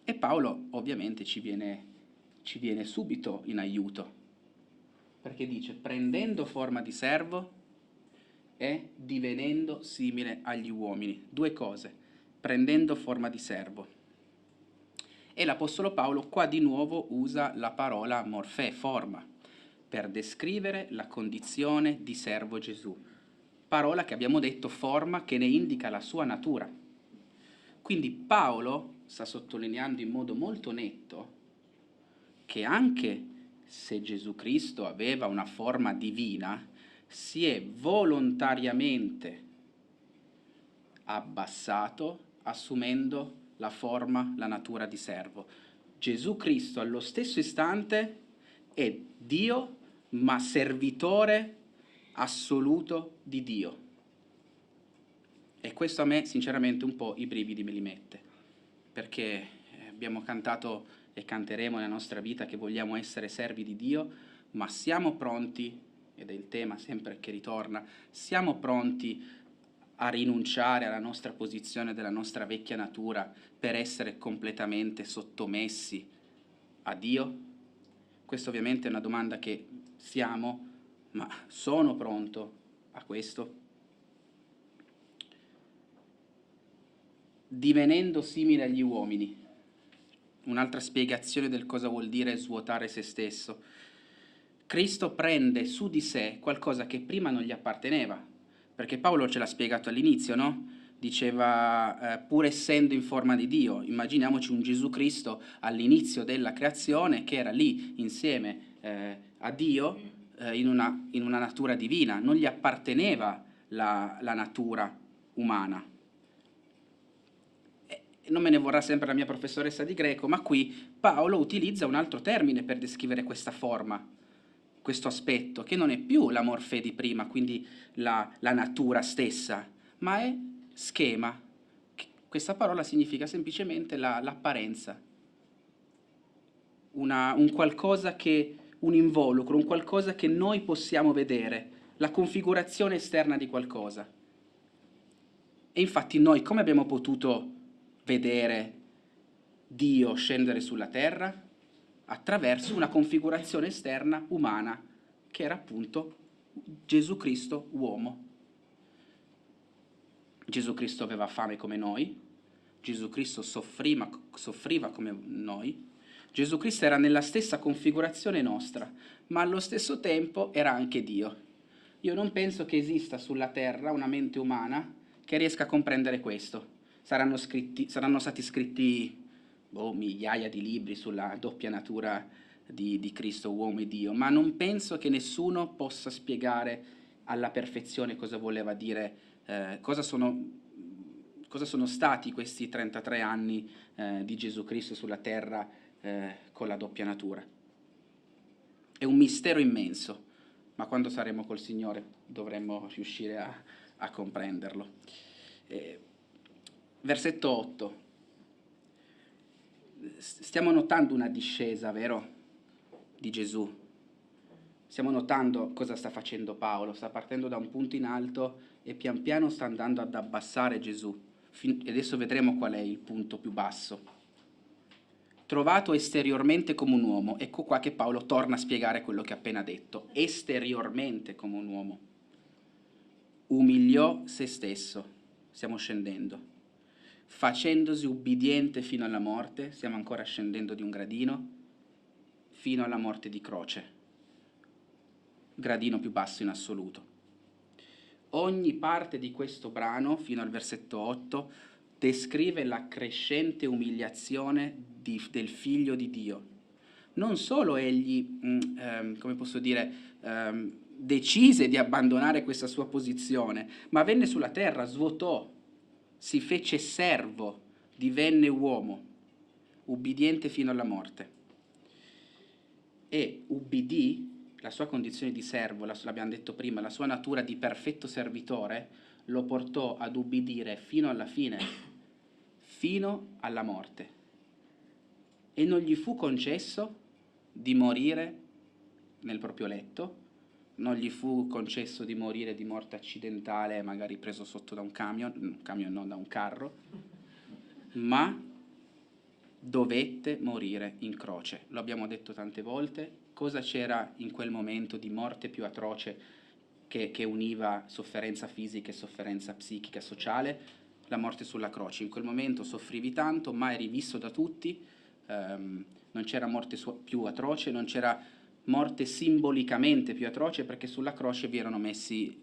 E Paolo ovviamente ci viene subito in aiuto, perché dice: prendendo forma di servo e divenendo simile agli uomini. Due cose: prendendo forma di servo. E l'Apostolo Paolo qua di nuovo usa la parola morfè, forma, per descrivere la condizione di servo Gesù. Parola che abbiamo detto forma, che ne indica la sua natura. Quindi Paolo sta sottolineando in modo molto netto che anche se Gesù Cristo aveva una forma divina, si è volontariamente abbassato, assumendo la forma, la natura di servo. Gesù Cristo allo stesso istante è Dio, ma servitore assoluto di Dio. E questo a me sinceramente un po' i brividi me li mette, perché abbiamo cantato e canteremo nella nostra vita che vogliamo essere servi di Dio, ma siamo pronti, ed è il tema sempre che ritorna, siamo pronti a rinunciare alla nostra posizione della nostra vecchia natura per essere completamente sottomessi a Dio? Questa ovviamente è una domanda che siamo, ma sono pronto a questo? Divenendo simile agli uomini. Un'altra spiegazione del cosa vuol dire svuotare se stesso. Cristo prende su di sé qualcosa che prima non gli apparteneva, perché Paolo ce l'ha spiegato all'inizio, no? Diceva, pur essendo in forma di Dio, immaginiamoci un Gesù Cristo all'inizio della creazione che era lì insieme a Dio in una natura divina, non gli apparteneva la natura umana. Non me ne vorrà sempre la mia professoressa di greco, ma qui Paolo utilizza un altro termine per descrivere questa forma, questo aspetto, che non è più la morfè di prima, quindi la natura stessa, ma è schema. Questa parola significa semplicemente l'apparenza, un qualcosa che, un involucro, un qualcosa che noi possiamo vedere, la configurazione esterna di qualcosa. E infatti noi come abbiamo potuto vedere Dio scendere sulla terra? Attraverso una configurazione esterna umana, che era appunto Gesù Cristo uomo. Gesù Cristo aveva fame come noi, Gesù Cristo soffriva come noi, Gesù Cristo era nella stessa configurazione nostra, ma allo stesso tempo era anche Dio. Io non penso che esista sulla terra una mente umana che riesca a comprendere questo. Saranno stati scritti migliaia di libri sulla doppia natura di Cristo, uomo e Dio, ma non penso che nessuno possa spiegare alla perfezione cosa voleva dire, cosa sono stati questi 33 anni di Gesù Cristo sulla terra con la doppia natura. È un mistero immenso, ma quando saremo col Signore dovremmo riuscire a comprenderlo. Versetto 8. Stiamo notando una discesa, vero, di Gesù. Stiamo notando cosa sta facendo Paolo. Sta partendo da un punto in alto e pian piano sta andando ad abbassare Gesù. E adesso vedremo qual è il punto più basso. Trovato esteriormente come un uomo. Ecco qua che Paolo torna a spiegare quello che ha appena detto. Esteriormente come un uomo. Umiliò se stesso. Stiamo scendendo. Facendosi ubbidiente fino alla morte, stiamo ancora scendendo di un gradino, fino alla morte di croce, gradino più basso in assoluto. Ogni parte di questo brano, fino al versetto 8, descrive la crescente umiliazione del Figlio di Dio. Non solo egli, decise di abbandonare questa sua posizione, ma venne sulla terra, svuotò, si fece servo, divenne uomo, ubbidiente fino alla morte. E ubbidì, la sua condizione di servo, l'abbiamo detto prima, la sua natura di perfetto servitore, lo portò ad ubbidire fino alla fine, fino alla morte. e non gli fu concesso di morire nel proprio letto, non gli fu concesso di morire di morte accidentale, magari preso sotto da un camion no, da un carro, ma dovette morire in croce. Lo abbiamo detto tante volte. Cosa c'era in quel momento di morte più atroce che univa sofferenza fisica e sofferenza psichica e sociale? La morte sulla croce. In quel momento soffrivi tanto, ma eri visto da tutti, non c'era morte più atroce, non c'era morte simbolicamente più atroce, perché sulla croce vi erano messi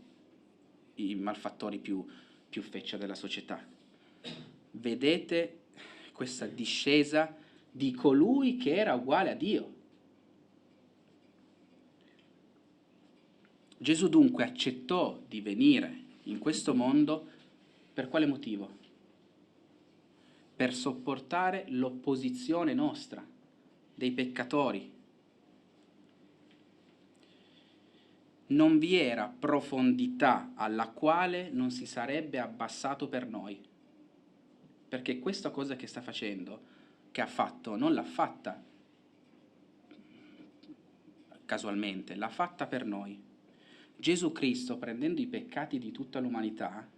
i malfattori più feccia della società. Vedete questa discesa di colui che era uguale a Dio. Gesù dunque accettò di venire in questo mondo per quale motivo? Per sopportare l'opposizione nostra, dei peccatori. Non vi era profondità alla quale non si sarebbe abbassato per noi. Perché questa cosa che sta facendo, che ha fatto, non l'ha fatta casualmente, l'ha fatta per noi. Gesù Cristo, prendendo i peccati di tutta l'umanità,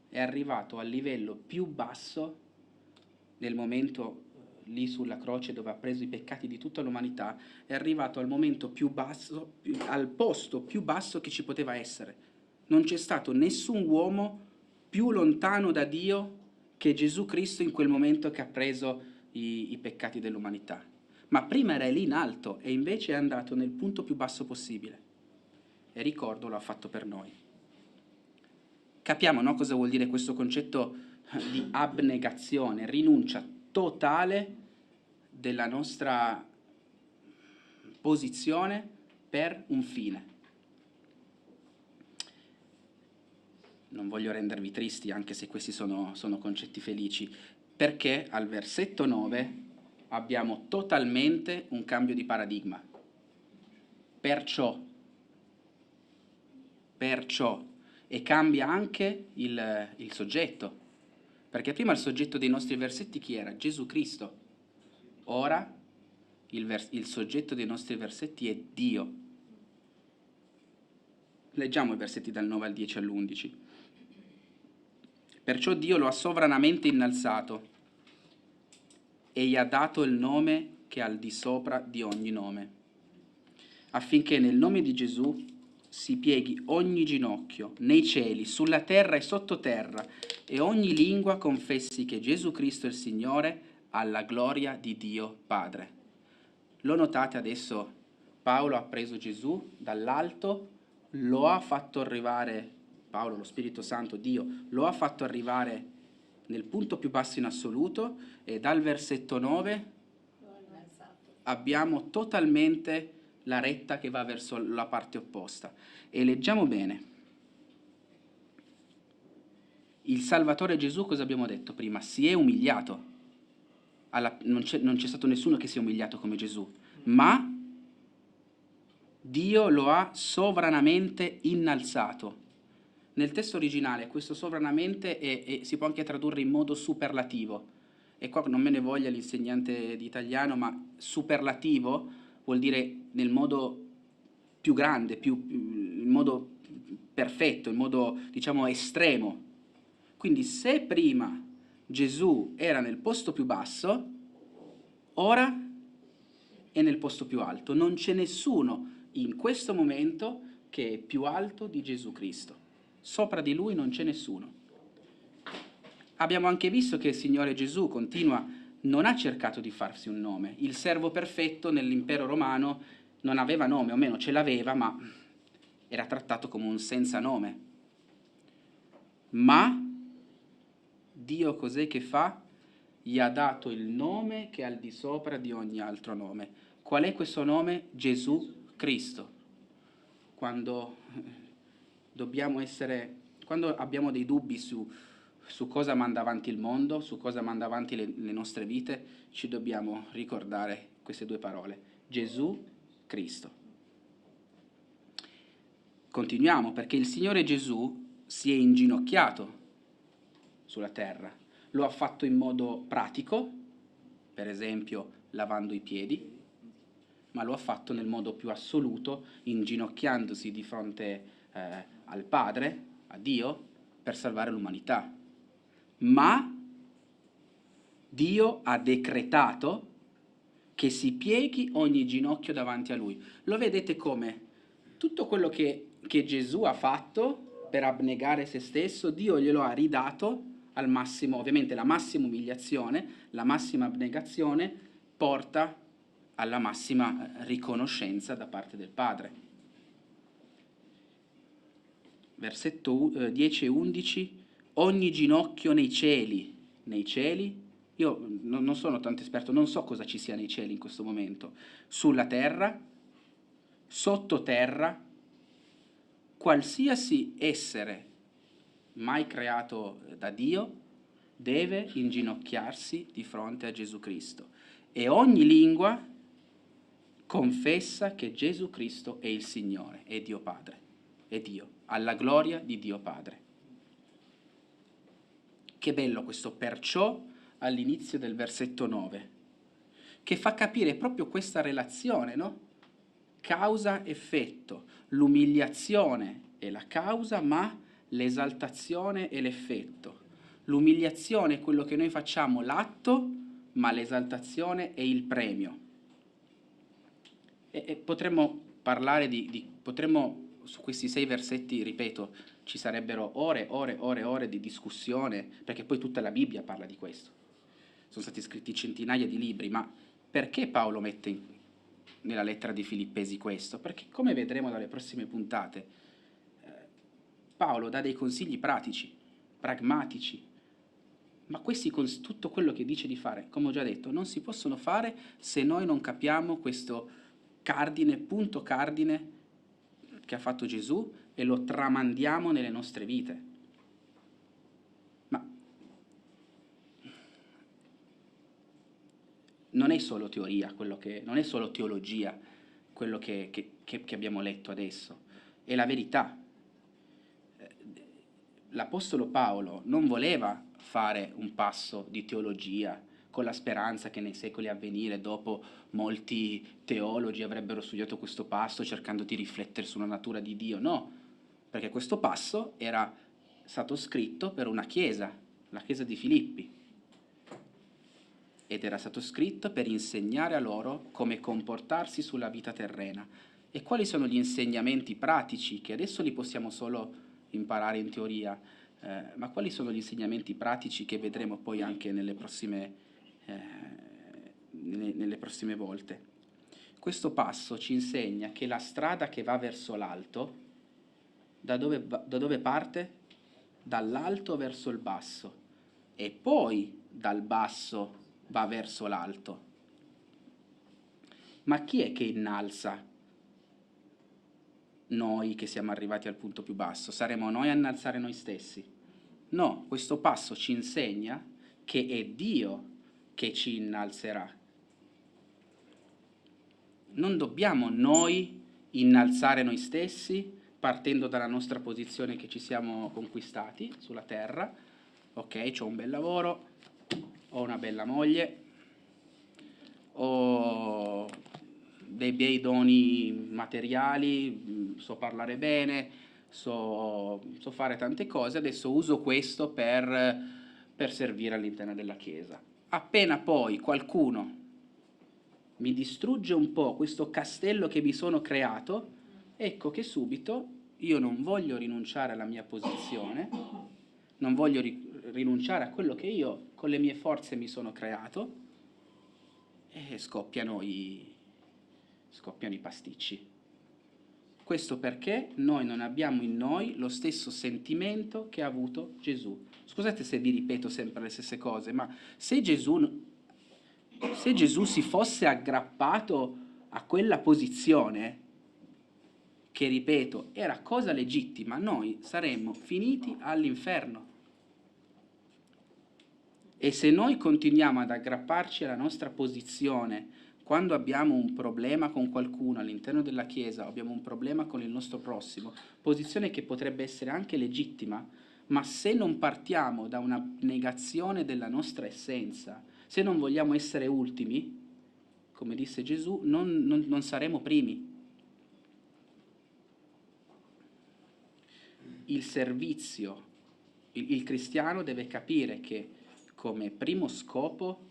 è arrivato al livello più basso nel momento lì sulla croce dove ha preso i peccati di tutta l'umanità, è arrivato al momento più basso, al posto più basso che ci poteva essere. Non c'è stato nessun uomo più lontano da Dio che Gesù Cristo in quel momento che ha preso i peccati dell'umanità. Ma prima era lì in alto e invece è andato nel punto più basso possibile. E ricordo, lo ha fatto per noi. Capiamo, no, cosa vuol dire questo concetto di abnegazione, rinuncia totale della nostra posizione per un fine. Non voglio rendervi tristi, anche se questi sono concetti felici, perché al versetto 9 abbiamo totalmente un cambio di paradigma. Perciò, e cambia anche il soggetto, perché prima il soggetto dei nostri versetti chi era? Gesù Cristo. Ora il soggetto dei nostri versetti è Dio. Leggiamo i versetti dal 9 al 10 all'11. Perciò Dio lo ha sovranamente innalzato e gli ha dato il nome che è al di sopra di ogni nome, affinché nel nome di Gesù si pieghi ogni ginocchio, nei cieli, sulla terra e sottoterra, e ogni lingua confessi che Gesù Cristo è il Signore, alla gloria di Dio Padre. Lo notate adesso? Paolo ha preso Gesù dall'alto, lo ha fatto arrivare, Paolo, lo Spirito Santo, Dio, lo ha fatto arrivare nel punto più basso in assoluto, e dal versetto 9 abbiamo totalmente la retta che va verso la parte opposta. E leggiamo bene. Il Salvatore Gesù, cosa abbiamo detto prima? Si è umiliato. Non c'è stato nessuno che si è umiliato come Gesù, ma Dio lo ha sovranamente innalzato. Nel testo originale questo sovranamente si può anche tradurre in modo superlativo. E qua non me ne voglia l'insegnante di italiano, ma superlativo vuol dire nel modo più grande, in modo perfetto, in modo, diciamo, estremo. Quindi se prima Gesù era nel posto più basso, ora è nel posto più alto. Non c'è nessuno in questo momento che è più alto di Gesù Cristo. Sopra di lui non c'è nessuno. Abbiamo anche visto che il Signore Gesù non ha cercato di farsi un nome. Il servo perfetto nell'impero romano non aveva nome, o meno ce l'aveva, ma era trattato come un senza nome. Ma Dio cos'è che fa? Gli ha dato il nome che è al di sopra di ogni altro nome. Qual è questo nome? Gesù Cristo. Quando abbiamo dei dubbi su cosa manda avanti il mondo, su cosa manda avanti le nostre vite, ci dobbiamo ricordare queste due parole: Gesù Cristo. Continuiamo, perché il Signore Gesù si è inginocchiato sulla terra. Lo ha fatto in modo pratico, per esempio lavando i piedi, ma lo ha fatto nel modo più assoluto, inginocchiandosi di fronte al Padre, a Dio, per salvare l'umanità. Ma Dio ha decretato che si pieghi ogni ginocchio davanti a Lui. Lo vedete come? Tutto quello che Gesù ha fatto per abnegare se stesso, Dio glielo ha ridato al massimo. Ovviamente la massima umiliazione, la massima abnegazione porta alla massima riconoscenza da parte del Padre. Versetto 10 e 11, ogni ginocchio nei cieli, io non sono tanto esperto, non so cosa ci sia nei cieli in questo momento, sulla terra, sottoterra, qualsiasi essere mai creato da Dio deve inginocchiarsi di fronte a Gesù Cristo e ogni lingua confessa che Gesù Cristo è il Signore, è Dio Padre, è Dio, alla gloria di Dio Padre. Che bello questo perciò all'inizio del versetto 9, che fa capire proprio questa relazione, no? Causa-effetto, l'umiliazione è la causa, ma l'esaltazione è l'effetto. L'umiliazione è quello che noi facciamo, l'atto, ma l'esaltazione è il premio. E potremmo parlare potremmo, su questi 6 versetti, ripeto, ci sarebbero ore di discussione, perché poi tutta la Bibbia parla di questo. Sono stati scritti centinaia di libri, ma perché Paolo mette nella lettera di Filippesi questo? Perché, come vedremo dalle prossime puntate, Paolo dà dei consigli pratici, pragmatici, ma questi, con tutto quello che dice di fare, come ho già detto, non si possono fare se noi non capiamo questo cardine, punto cardine che ha fatto Gesù e lo tramandiamo nelle nostre vite. Ma non è solo teoria, non è solo teologia quello che abbiamo letto adesso, è la verità. L'Apostolo Paolo non voleva fare un passo di teologia con la speranza che nei secoli a venire, dopo molti teologi avrebbero studiato questo passo cercando di riflettere sulla natura di Dio. No, perché questo passo era stato scritto per una chiesa, la chiesa di Filippi, ed era stato scritto per insegnare a loro come comportarsi sulla vita terrena. E quali sono gli insegnamenti pratici, che adesso li possiamo solo imparare in teoria, ma quali sono gli insegnamenti pratici che vedremo poi anche nelle prossime volte? Questo passo ci insegna che la strada che va verso l'alto, da dove parte? Dall'alto verso il basso, e poi dal basso va verso l'alto. Ma chi è che innalza noi che siamo arrivati al punto più basso? Saremo noi a innalzare noi stessi? No, questo passo ci insegna che è Dio che ci innalzerà. Non dobbiamo noi innalzare noi stessi partendo dalla nostra posizione che ci siamo conquistati sulla terra. Ok, c'ho un bel lavoro, ho una bella moglie, ho dei bei doni materiali, so parlare bene, so fare tante cose, adesso uso questo per servire all'interno della Chiesa. Appena poi qualcuno mi distrugge un po' questo castello che mi sono creato, ecco che subito io non voglio rinunciare alla mia posizione, non voglio rinunciare a quello che io con le mie forze mi sono creato, e scoppiano i pasticci. Questo perché noi non abbiamo in noi lo stesso sentimento che ha avuto Gesù. Scusate se vi ripeto sempre le stesse cose, ma se Gesù si fosse aggrappato a quella posizione, che ripeto era cosa legittima, noi saremmo finiti all'inferno. E se noi continuiamo ad aggrapparci alla nostra posizione quando abbiamo un problema con qualcuno all'interno della Chiesa, abbiamo un problema con il nostro prossimo, posizione che potrebbe essere anche legittima, ma se non partiamo da una negazione della nostra essenza, se non vogliamo essere ultimi, come disse Gesù, non saremo primi. Il servizio, il cristiano deve capire che come primo scopo,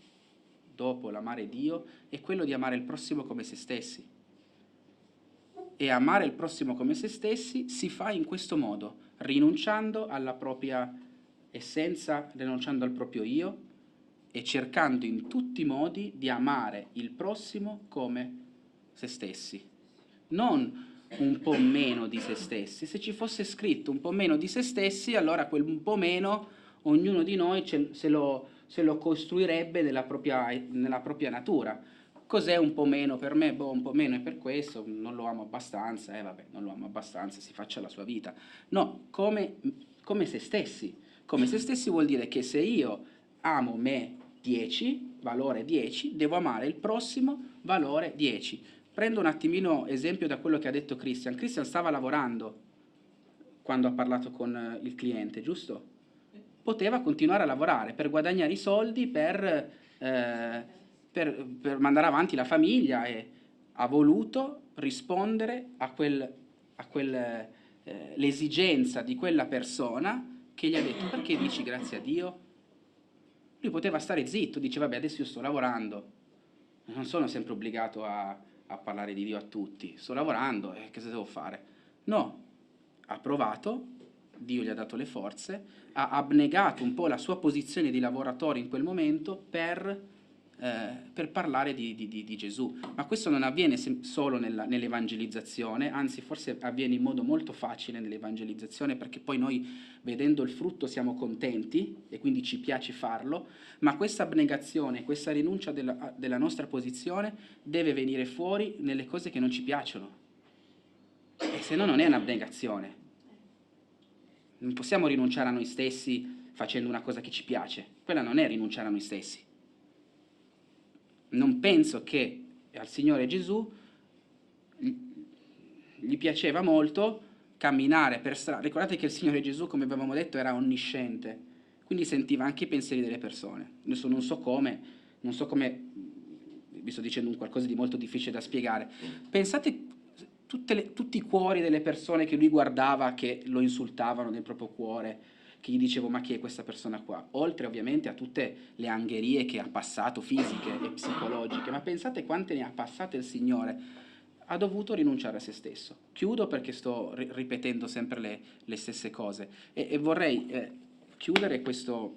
dopo l'amare Dio, è quello di amare il prossimo come se stessi. E amare il prossimo come se stessi si fa in questo modo, rinunciando alla propria essenza, rinunciando al proprio io e cercando in tutti i modi di amare il prossimo come se stessi. Non un po' meno di se stessi. Se ci fosse scritto un po' meno di se stessi, allora quel un po' meno ognuno di noi se lo costruirebbe nella propria natura. Cos'è un po' meno per me? Boh, un po' meno è per questo, non lo amo abbastanza, vabbè, non lo amo abbastanza, si faccia la sua vita. No, come se stessi. Come se stessi vuol dire che se io amo me 10, valore 10, devo amare il prossimo, valore 10. Prendo un attimino esempio da quello che ha detto Christian. Christian stava lavorando quando ha parlato con il cliente, giusto? Poteva continuare a lavorare per guadagnare i soldi, per mandare avanti la famiglia, e ha voluto rispondere a l'esigenza di quella persona che gli ha detto: perché dici grazie a Dio? Lui poteva stare zitto, dice vabbè, adesso io sto lavorando, non sono sempre obbligato a parlare di Dio a tutti, sto lavorando, che cosa devo fare? No, ha provato, Dio gli ha dato le forze, ha abnegato un po' la sua posizione di lavoratore in quel momento per parlare di Gesù. Ma questo non avviene solo nell'evangelizzazione, anzi forse avviene in modo molto facile nell'evangelizzazione, perché poi noi vedendo il frutto siamo contenti e quindi ci piace farlo, ma questa abnegazione, questa rinuncia della nostra posizione deve venire fuori nelle cose che non ci piacciono, e se no non è un'abnegazione. Non possiamo rinunciare a noi stessi facendo una cosa che ci piace, quella non è rinunciare a noi stessi. Non penso che al Signore Gesù gli piaceva molto camminare per strada. Ricordate che il Signore Gesù, come avevamo detto, era onnisciente, quindi sentiva anche i pensieri delle persone. Adesso non so come, vi sto dicendo un qualcosa di molto difficile da spiegare. Pensate tutti i cuori delle persone che lui guardava, che lo insultavano nel proprio cuore, che gli dicevo ma chi è questa persona qua? Oltre ovviamente a tutte le angherie che ha passato, fisiche e psicologiche, ma pensate quante ne ha passate il Signore. Ha dovuto rinunciare a se stesso. Chiudo perché sto ripetendo sempre le stesse cose, e vorrei chiudere questa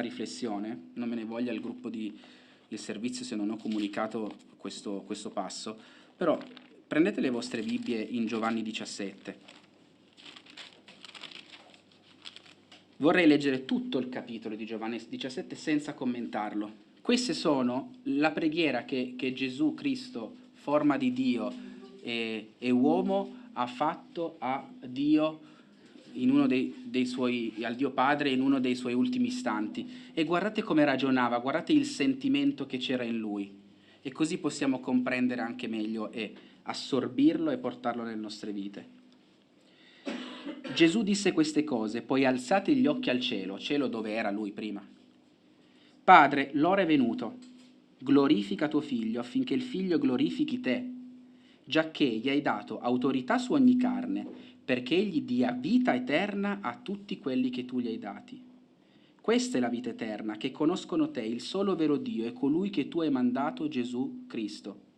riflessione. Non me ne voglia il gruppo del servizio se non ho comunicato questo passo, però prendete le vostre Bibbie in Giovanni 17. Vorrei leggere tutto il capitolo di Giovanni 17 senza commentarlo. Queste sono la preghiera che Gesù Cristo, forma di Dio e uomo, ha fatto a Dio in uno dei suoi, al Dio Padre in uno dei suoi ultimi istanti. E guardate come ragionava, guardate il sentimento che c'era in lui. E così possiamo comprendere anche meglio e assorbirlo e portarlo nelle nostre vite. Gesù disse queste cose, poi alzati gli occhi al cielo dove era lui prima. Padre, l'ora è venuto, glorifica tuo figlio affinché il figlio glorifichi te, giacché gli hai dato autorità su ogni carne, perché egli dia vita eterna a tutti quelli che tu gli hai dati. Questa è la vita eterna, che conoscono te, il solo vero Dio, e colui che tu hai mandato, Gesù Cristo.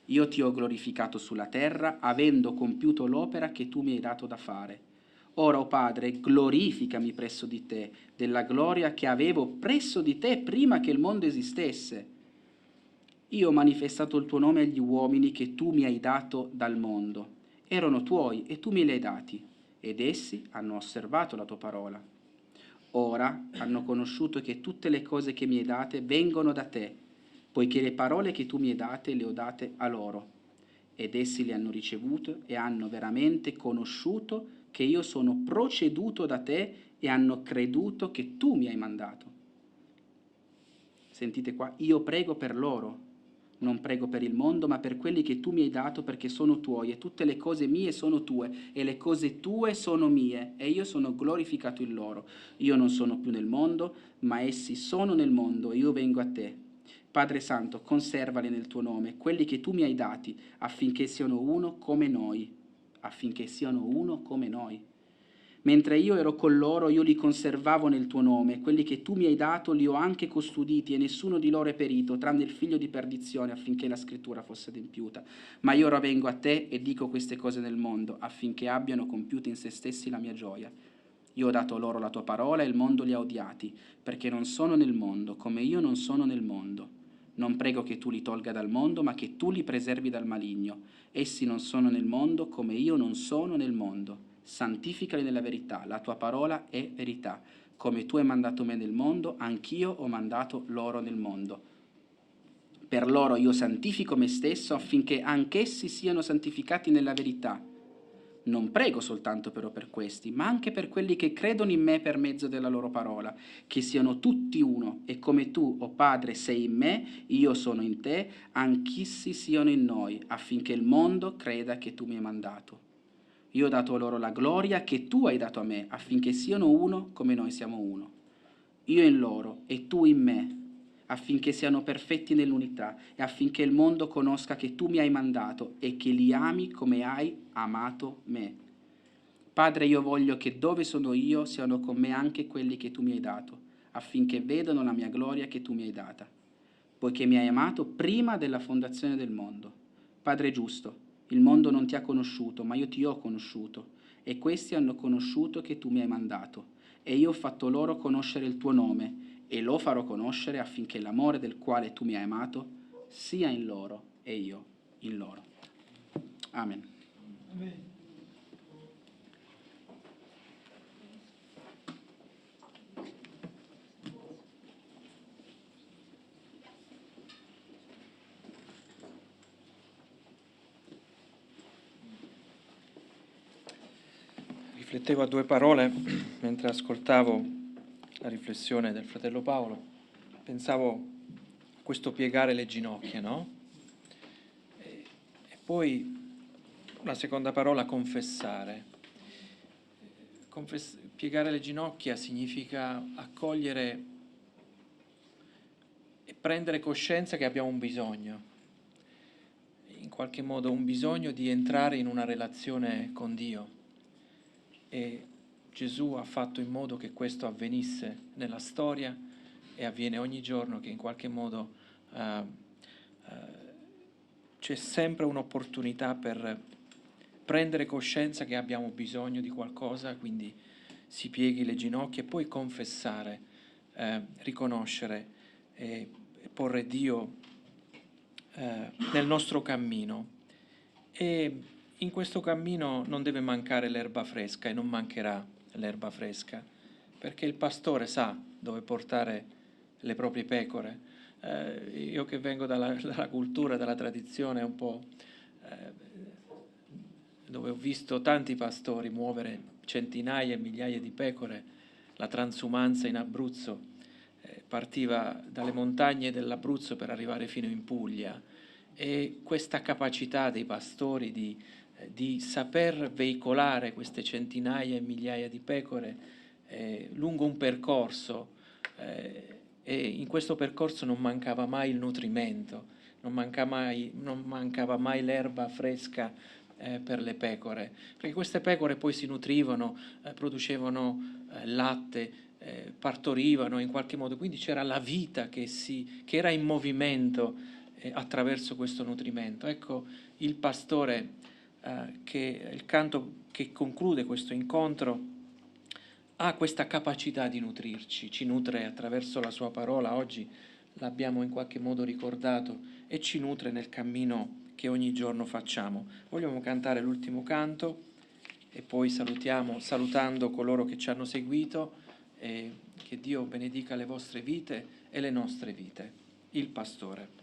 Io ti ho glorificato sulla terra, avendo compiuto l'opera che tu mi hai dato da fare. Ora, o Padre, glorificami presso di te, della gloria che avevo presso di te prima che il mondo esistesse. Io ho manifestato il tuo nome agli uomini che tu mi hai dato dal mondo. Erano tuoi e tu me li hai dati, ed essi hanno osservato la tua parola. Ora hanno conosciuto che tutte le cose che mi hai date vengono da te, poiché le parole che tu mi hai date le ho date a loro, ed essi le hanno ricevute e hanno veramente conosciuto che io sono proceduto da te e hanno creduto che tu mi hai mandato. Sentite qua, io prego per loro, non prego per il mondo, ma per quelli che tu mi hai dato, perché sono tuoi, e tutte le cose mie sono tue, e le cose tue sono mie, e io sono glorificato in loro. Io non sono più nel mondo, ma essi sono nel mondo, e io vengo a te. Padre Santo, conservali nel tuo nome, quelli che tu mi hai dati, affinché siano uno come noi, affinché siano uno come noi. Mentre io ero con loro, io li conservavo nel tuo nome, quelli che tu mi hai dato li ho anche custoditi e nessuno di loro è perito, tranne il figlio di perdizione, affinché la scrittura fosse adempiuta. Ma io ora vengo a te e dico queste cose nel mondo, affinché abbiano compiuto in se stessi la mia gioia. Io ho dato loro la tua parola e il mondo li ha odiati, perché non sono nel mondo, come io non sono nel mondo. Non prego che tu li tolga dal mondo, ma che tu li preservi dal maligno. Essi non sono nel mondo, come io non sono nel mondo. Santificali nella verità, la tua parola è verità. Come tu hai mandato me nel mondo, anch'io ho mandato loro nel mondo. Per loro io santifico me stesso, affinché anch'essi siano santificati nella verità. Non prego soltanto però per questi, ma anche per quelli che credono in me per mezzo della loro parola, che siano tutti uno, e come tu, o Padre, sei in me, io sono in te, anch'essi siano in noi, affinché il mondo creda che tu mi hai mandato. Io ho dato loro la gloria che tu hai dato a me, affinché siano uno come noi siamo uno. Io in loro e tu in me, affinché siano perfetti nell'unità e affinché il mondo conosca che tu mi hai mandato e che li ami come hai amato me. Padre, io voglio che dove sono io siano con me anche quelli che tu mi hai dato, affinché vedano la mia gloria che tu mi hai data, poiché mi hai amato prima della fondazione del mondo. Padre giusto, il mondo non ti ha conosciuto, ma io ti ho conosciuto, e questi hanno conosciuto che tu mi hai mandato, e io ho fatto loro conoscere il tuo nome, e lo farò conoscere affinché l'amore del quale tu mi hai amato sia in loro e io in loro. Amen. Amen. Riflettevo a due parole mentre ascoltavo la riflessione del fratello Paolo. Pensavo a questo piegare le ginocchia, no? E poi la seconda parola, confessare. Piegare le ginocchia significa accogliere e prendere coscienza che abbiamo un bisogno, in qualche modo un bisogno di entrare in una relazione con Dio. E Gesù ha fatto in modo che questo avvenisse nella storia e avviene ogni giorno, che in qualche modo c'è sempre un'opportunità per prendere coscienza che abbiamo bisogno di qualcosa, quindi si pieghi le ginocchia e poi confessare, riconoscere e porre Dio nel nostro cammino. E in questo cammino non deve mancare l'erba fresca e non mancherà l'erba fresca, perché il pastore sa dove portare le proprie pecore. Io che vengo dalla cultura, dalla tradizione un po', dove ho visto tanti pastori muovere centinaia e migliaia di pecore, la transumanza in Abruzzo partiva dalle montagne dell'Abruzzo per arrivare fino in Puglia, e questa capacità dei pastori di saper veicolare queste centinaia e migliaia di pecore lungo un percorso, e in questo percorso non mancava mai il nutrimento, non mancava mai l'erba fresca per le pecore, perché queste pecore poi si nutrivano, producevano latte, partorivano in qualche modo, quindi c'era la vita che era in movimento attraverso questo nutrimento. Ecco, il pastore, che il canto che conclude questo incontro, ha questa capacità di nutrirci, ci nutre attraverso la sua parola, oggi l'abbiamo in qualche modo ricordato, e ci nutre nel cammino che ogni giorno facciamo. Vogliamo cantare l'ultimo canto e poi salutando coloro che ci hanno seguito, e che Dio benedica le vostre vite e le nostre vite. Il pastore.